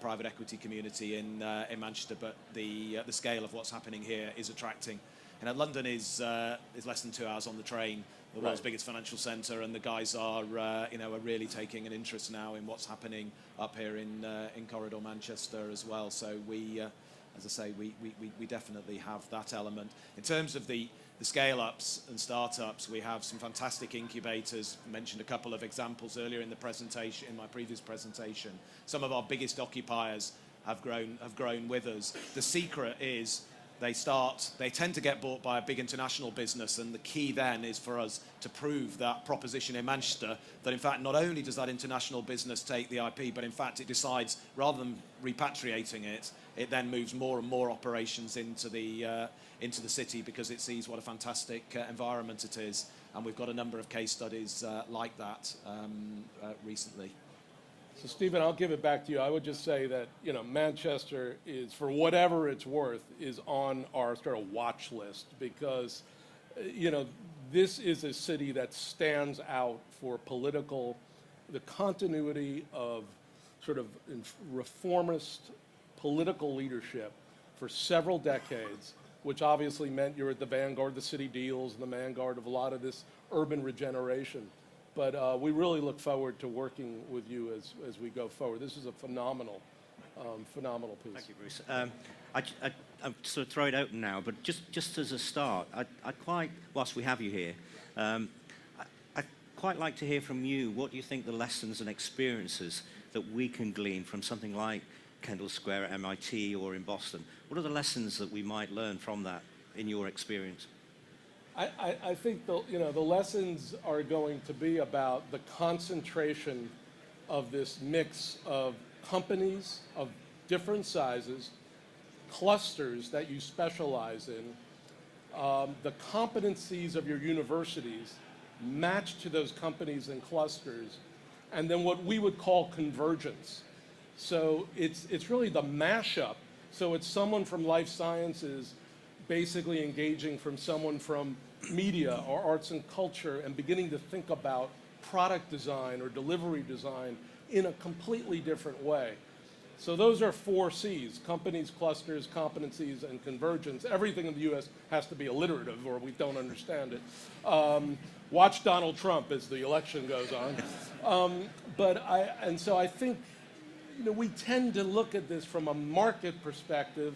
private equity community in Manchester, but the scale of what's happening here is attracting. London is less than 2 hours on the train, the world's biggest financial centre, and the guys are really taking an interest now in what's happening up here in Corridor Manchester as well. So we, as I say, we definitely have that element. In terms of the the scale-ups and startups, we have some fantastic incubators. I mentioned a couple of examples earlier in the presentation, in my previous presentation. Some of our biggest occupiers have grown with us. The secret is they tend to get bought by a big international business, and the key then is for us to prove that proposition in Manchester, that in fact not only does that international business take the IP, but in fact it decides, rather than repatriating it, it then moves more and more operations into the city, because it sees what a fantastic environment it is. And we've got a number of case studies like that recently. So, Stephen, I'll give it back to you. I would just say that, you know, Manchester is, for whatever it's worth, is on our sort of watch list, because, you know, this is a city that stands out for the continuity of sort of reformist political leadership for several decades, which obviously meant you're at the vanguard of the city deals and the vanguard of a lot of this urban regeneration. But we really look forward to working with you as we go forward. This is a phenomenal piece. Thank you, Bruce. I'm sort of throw it open now, but just as a start, I'd quite, whilst we have you here, I'd quite like to hear from you. What do you think the lessons and experiences that we can glean from something like Kendall Square at MIT or in Boston? What are the lessons that we might learn from that in your experience? I think the lessons are going to be about the concentration of this mix of companies of different sizes, clusters that you specialize in, the competencies of your universities matched to those companies and clusters, and then what we would call convergence. So it's really the mashup. So it's someone from life sciences basically engaging from someone from media or arts and culture and beginning to think about product design or delivery design in a completely different way. So those are 4 C's: companies, clusters, competencies, and convergence. Everything in the U.S. has to be alliterative or we don't understand it. Watch Donald Trump as the election goes on. So I think, you know, we tend to look at this from a market perspective,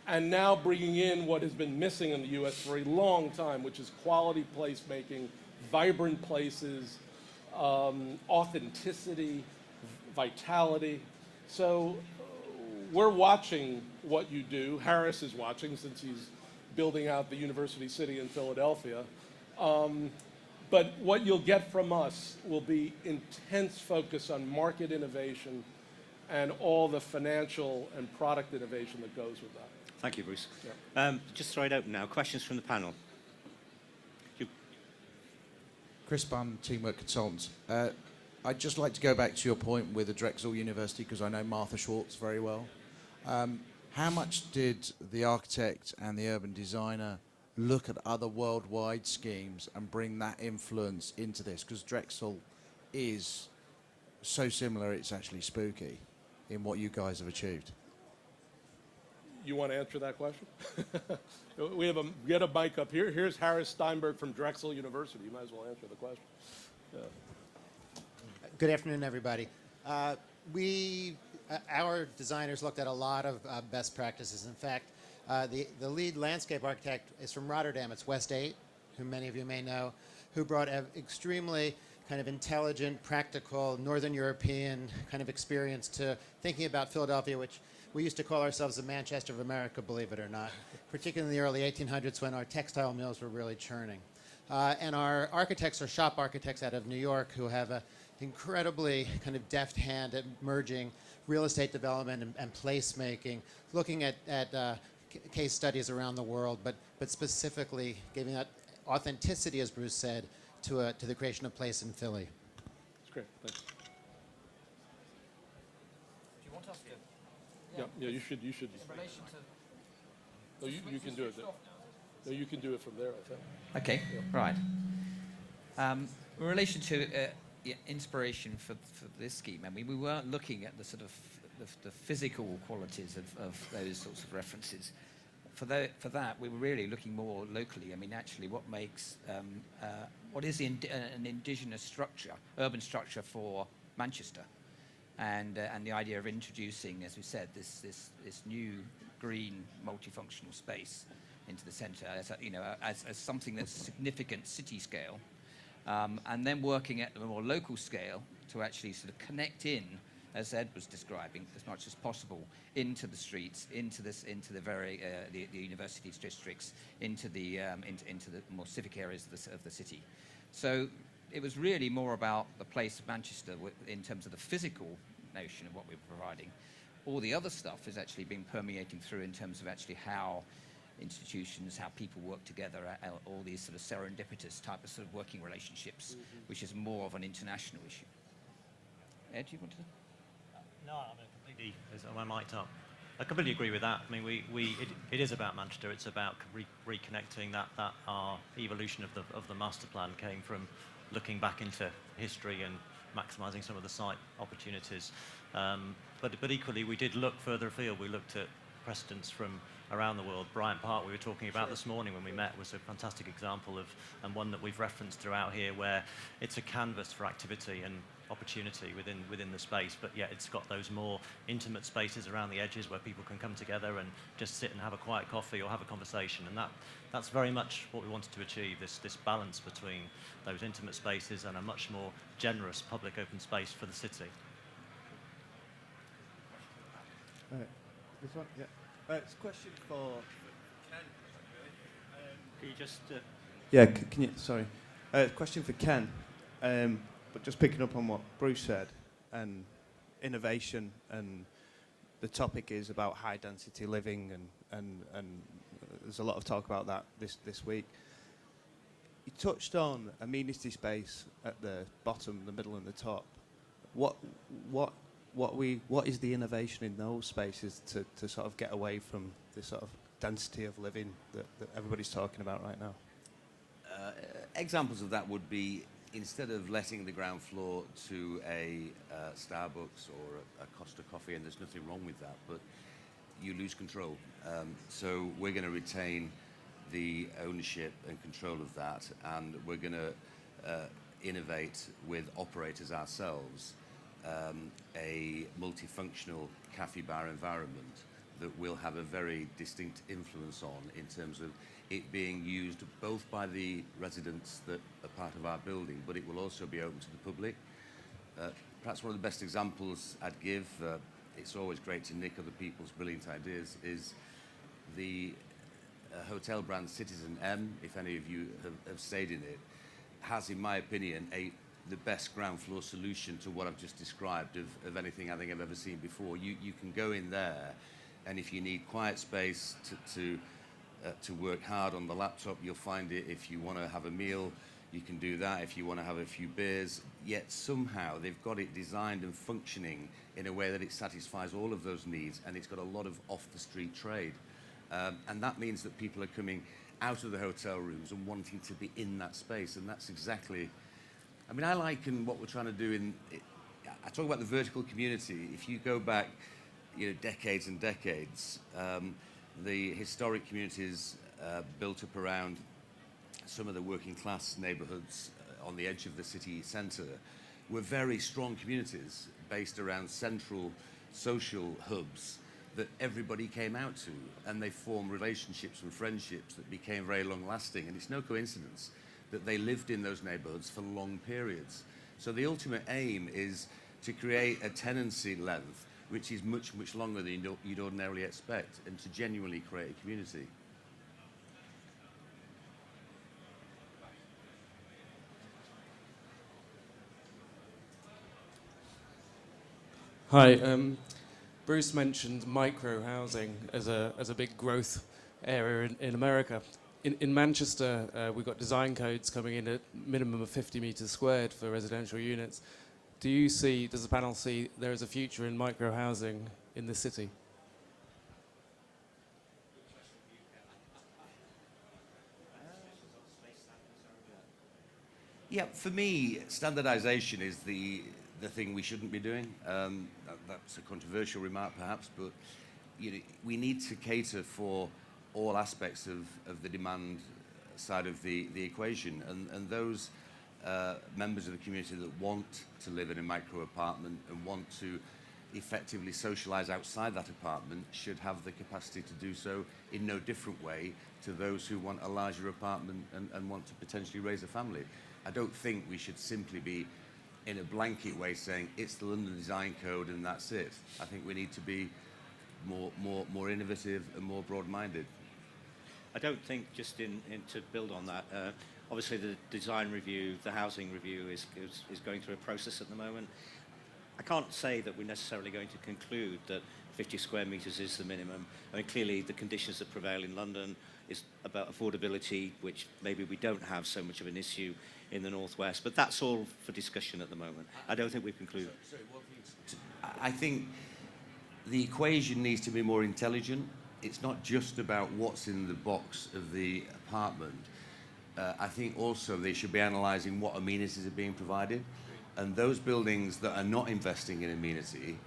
and now bringing in what has been missing in the U.S. for a long time, which is quality placemaking, vibrant places, authenticity, vitality. So we're watching what you do. Harris is watching, since he's building out the University City in Philadelphia. But what you'll get from us will be intense focus on market innovation and all the financial and product innovation that goes with that. Thank you, Bruce. Yeah. Just throw it open now. Questions from the panel. Chris Bunn, Teamwork Consultants. I'd just like to go back to your point with the Drexel University, because I know Martha Schwartz very well. How much did the architect and the urban designer look at other worldwide schemes and bring that influence into this? Because Drexel is so similar, it's actually spooky in what you guys have achieved. You want to answer that question? Get a mic up here. Here's Harris Steinberg from Drexel University. You might as well answer the question. Yeah. Good afternoon, everybody. Our designers looked at a lot of best practices. In fact, the lead landscape architect is from Rotterdam. It's West 8, who many of you may know, who brought an extremely kind of intelligent, practical, Northern European kind of experience to thinking about Philadelphia, which we used to call ourselves the Manchester of America, believe it or not, particularly in the early 1800s when our textile mills were really churning. And our architects are shop architects out of New York who have an incredibly kind of deft hand at merging real estate development and placemaking, looking at case studies around the world, but specifically giving that authenticity, as Bruce said, to the creation of place in Philly. That's great. Thanks. Do you want us to? Yeah, you should. In relation to... No, you can do it. No, you can do it from there, I think. Okay, Yeah. right. In relation to inspiration for this scheme, I mean, we weren't looking at the sort of the physical qualities of those sorts of references. For that, we were really looking more locally. I mean, actually, what makes what is an indigenous structure, urban structure for Manchester, and the idea of introducing, as we said, this new green multifunctional space into the centre as, as something that's significant city scale, and then working at the more local scale to actually sort of connect in, as Ed was describing, as much as possible into the streets, into the very the universities districts, into the more civic areas of the city. So it was really more about the place of Manchester in terms of the physical notion of what we were providing. All the other stuff has actually been permeating through in terms of actually how institutions, how people work together, all these sort of serendipitous type of sort of working relationships, which is more of an international issue. Ed, do you want to? No, I mean, completely. Am I mic'd up? I completely agree with that. I mean, it is about Manchester. It's about reconnecting that our evolution of the master plan came from looking back into history and maximising some of the site opportunities. But equally, we did look further afield. We looked at precedents from around the world. Bryant Park, we were talking about this morning when we met, was a fantastic example of, and one that we've referenced throughout here, where it's a canvas for activity and opportunity within the space, but yet it's got those more intimate spaces around the edges where people can come together and just sit and have a quiet coffee or have a conversation. And that's very much what we wanted to achieve, this balance between those intimate spaces and a much more generous public open space for the city. This one? Yeah. It's a question for Ken. Can you just... Yeah, can you... Sorry. Question for Ken. But just picking up on what Bruce said, and innovation, and the topic is about high density living, and there's a lot of talk about that this week. You touched on amenity space at the bottom, the middle, and the top. What is the innovation in those spaces to sort of get away from this sort of density of living that everybody's talking about right now? Examples of that would be, instead of letting the ground floor to a Starbucks or a Costa Coffee, and there's nothing wrong with that, but you lose control. So we're going to retain the ownership and control of that, and we're going to innovate with operators ourselves, a multifunctional cafe bar environment that will have a very distinct influence on, in terms of it being used both by the residents that are part of our building, but it will also be open to the public. Perhaps one of the best examples I'd give, it's always great to nick other people's brilliant ideas, is the hotel brand Citizen M, if any of you have stayed in it, has, in my opinion, the best ground floor solution to what I've just described of anything I think I've ever seen before. You can go in there, and if you need quiet space to work hard on the laptop, you'll find it. If you want to have a meal, you can do that. If you want to have a few beers, yet somehow they've got it designed and functioning in a way that it satisfies all of those needs, and it's got a lot of off-the-street trade. And that means that people are coming out of the hotel rooms and wanting to be in that space, and that's exactly... I mean, I liken what we're trying to do I talk about the vertical community. If you go back, decades and decades, the historic communities built up around some of the working class neighbourhoods on the edge of the city centre were very strong communities based around central social hubs that everybody came out to, and they formed relationships and friendships that became very long lasting. And it's no coincidence that they lived in those neighbourhoods for long periods. So the ultimate aim is to create a tenancy length which is much, much longer than you'd ordinarily expect, and to genuinely create a community. Hi, Bruce mentioned micro-housing as a big growth area in America. In Manchester, we've got design codes coming in at minimum of 50 metres squared for residential units. Does the panel see there is a future in micro-housing in the city? Yeah, for me, standardization is the thing we shouldn't be doing. That's a controversial remark, perhaps, but we need to cater for all aspects of the demand side of the equation, and those members of the community that want to live in a micro apartment and want to effectively socialise outside that apartment should have the capacity to do so in no different way to those who want a larger apartment and want to potentially raise a family. I don't think we should simply be in a blanket way saying it's the London Design Code and that's it. I think we need to be more innovative and more broad-minded. I don't think, just to build on that, obviously the design review, the housing review is going through a process at the moment. I can't say that we're necessarily going to conclude that 50 square metres is the minimum. I mean, clearly the conditions that prevail in London is about affordability, which maybe we don't have so much of an issue in the Northwest, but that's all for discussion at the moment. I don't think we've concluded. I think the equation needs to be more intelligent. It's not just about what's in the box of the apartment. I think also they should be analysing what amenities are being provided. And those buildings that are not investing in amenity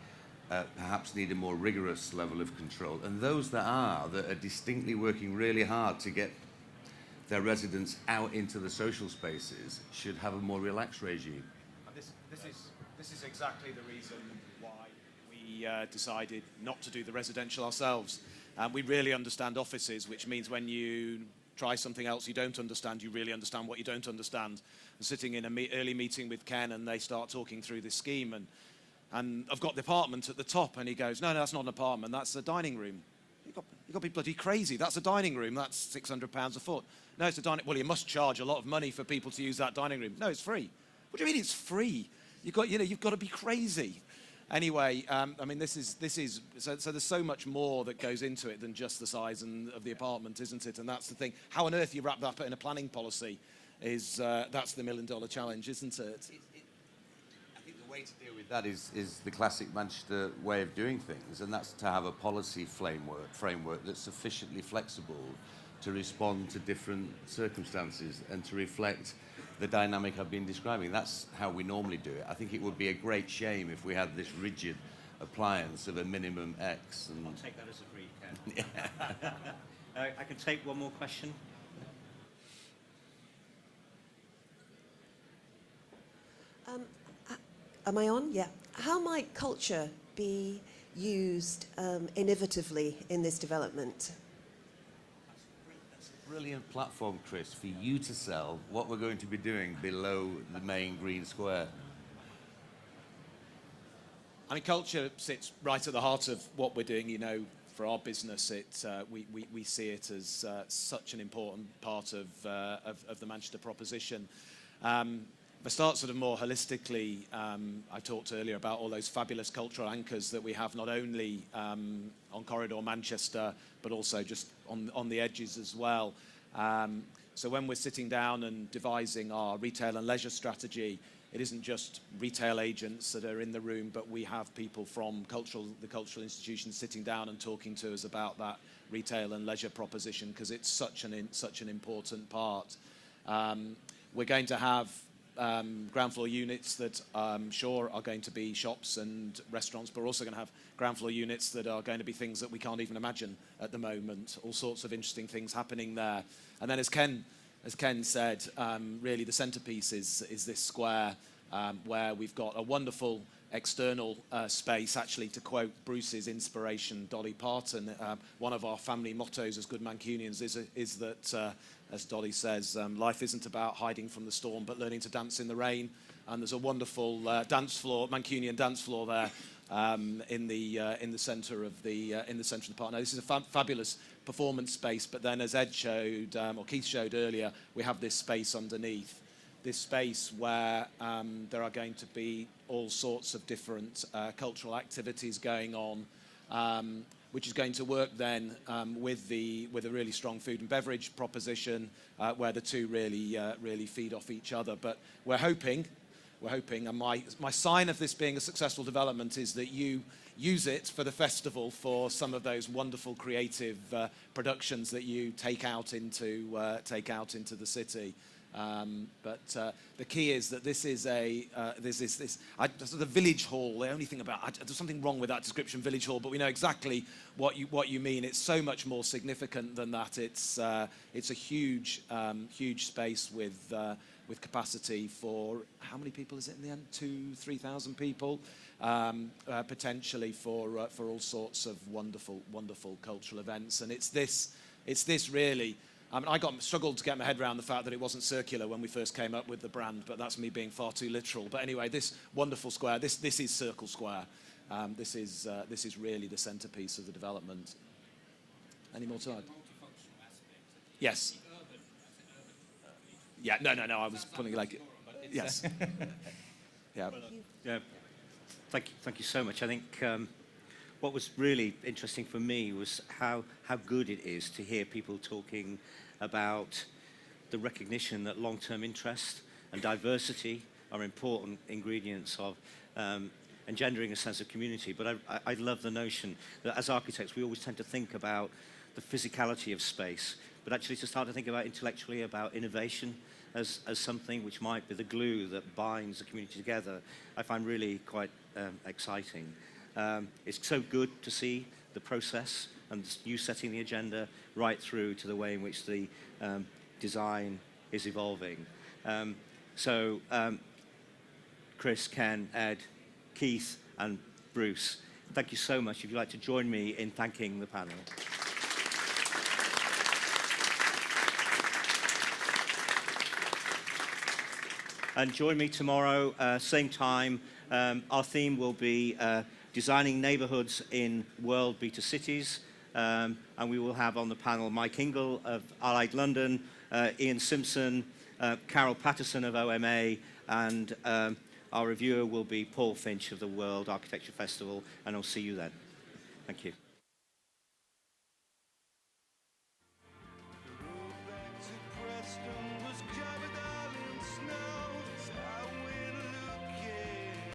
perhaps need a more rigorous level of control. And those that are distinctly working really hard to get their residents out into the social spaces should have a more relaxed regime. This is exactly the reason why we decided not to do the residential ourselves. We really understand offices, which means when you try something else you don't understand, you really understand what you don't understand. I'm sitting in an early meeting with Ken and they start talking through this scheme and I've got the apartment at the top and he goes, no, that's not an apartment, that's a dining room. You've got to be bloody crazy. That's a dining room. That's £600 a foot. No, it's a dining. Well, you must charge a lot of money for people to use that dining room. No, it's free. What do you mean it's free? You've got to be crazy. Anyway, I mean, this is so there's so much more that goes into it than just the size of the apartment, isn't it? And that's the thing. How on earth you wrap that up in a planning policy is that's the $1 million challenge, isn't it? I think the way to deal with that is the classic Manchester way of doing things, and that's to have a policy framework that's sufficiently flexible to respond to different circumstances and to reflect the dynamic I've been describing. That's how we normally do it. I think it would be a great shame if we had this rigid appliance of a minimum X. I'll take that as agreed, Ken. I can take one more question. Am I on? Yeah. How might culture be used innovatively in this development? Brilliant platform, Chris, for you to sell what we're going to be doing below the main green square. I mean, culture sits right at the heart of what we're doing. You know, for our business, we see it as such an important part of the Manchester proposition. If I start sort of more holistically, I talked earlier about all those fabulous cultural anchors that we have, not only on Corridor Manchester, but also just on the edges as well. So when we're sitting down and devising our retail and leisure strategy, it isn't just retail agents that are in the room, but we have people from the cultural institutions sitting down and talking to us about that retail and leisure proposition, because it's such an important part. We're going to have ground floor units that I'm sure are going to be shops and restaurants, but we're also going to have ground floor units that are going to be things that we can't even imagine at the moment. All sorts of interesting things happening there. And then as Ken said, really the centrepiece is this square where we've got a wonderful external space. Actually, to quote Bruce's inspiration, Dolly Parton, one of our family mottos as good Mancunians is that, as Dolly says, life isn't about hiding from the storm, but learning to dance in the rain. And there's a wonderful dance floor, Mancunian dance floor there in the centre of the park. Now, this is a fabulous performance space, but then as Ed showed, or Keith showed earlier, we have this space underneath. This space where there are going to be all sorts of different cultural activities going on, which is going to work then with a really strong food and beverage proposition, where the two really feed off each other. But we're hoping, and my sign of this being a successful development is that you use it for the festival for some of those wonderful creative productions that you take out into the city. But the key is that this is the village hall. The only thing there's something wrong with that description, village hall, but we know exactly what you mean. It's so much more significant than that. It's a huge space with capacity for how many people is it in the end? 2,000-3,000 people. potentially for all sorts of wonderful cultural events. And it's this really. I mean, struggled to get my head around the fact that it wasn't circular when we first came up with the brand, but that's me being far too literal. But anyway, this wonderful square, this is Circle Square. This is really the centerpiece of the development. Any more to add? Yes. Yeah. No. I was putting like, yes. Yeah. Yeah. Thank you so much. I think what was really interesting for me was how good it is to hear people talking about the recognition that long-term interest and diversity are important ingredients of engendering a sense of community. But I love the notion that as architects we always tend to think about the physicality of space, but actually to start to think about intellectually about innovation as something which might be the glue that binds the community together, I find really quite exciting. It's so good to see the process and you setting the agenda right through to the way in which the design is evolving. Chris, Ken, Ed, Keith and Bruce, thank you so much. If you'd like to join me in thanking the panel. And join me tomorrow, same time. Our theme will be designing neighborhoods in world beta cities. And we will have on the panel Mike Ingle of Allied London, Ian Simpson, Carol Patterson of OMA, and our reviewer will be Paul Finch of the World Architecture Festival. And I'll see you then. Thank you.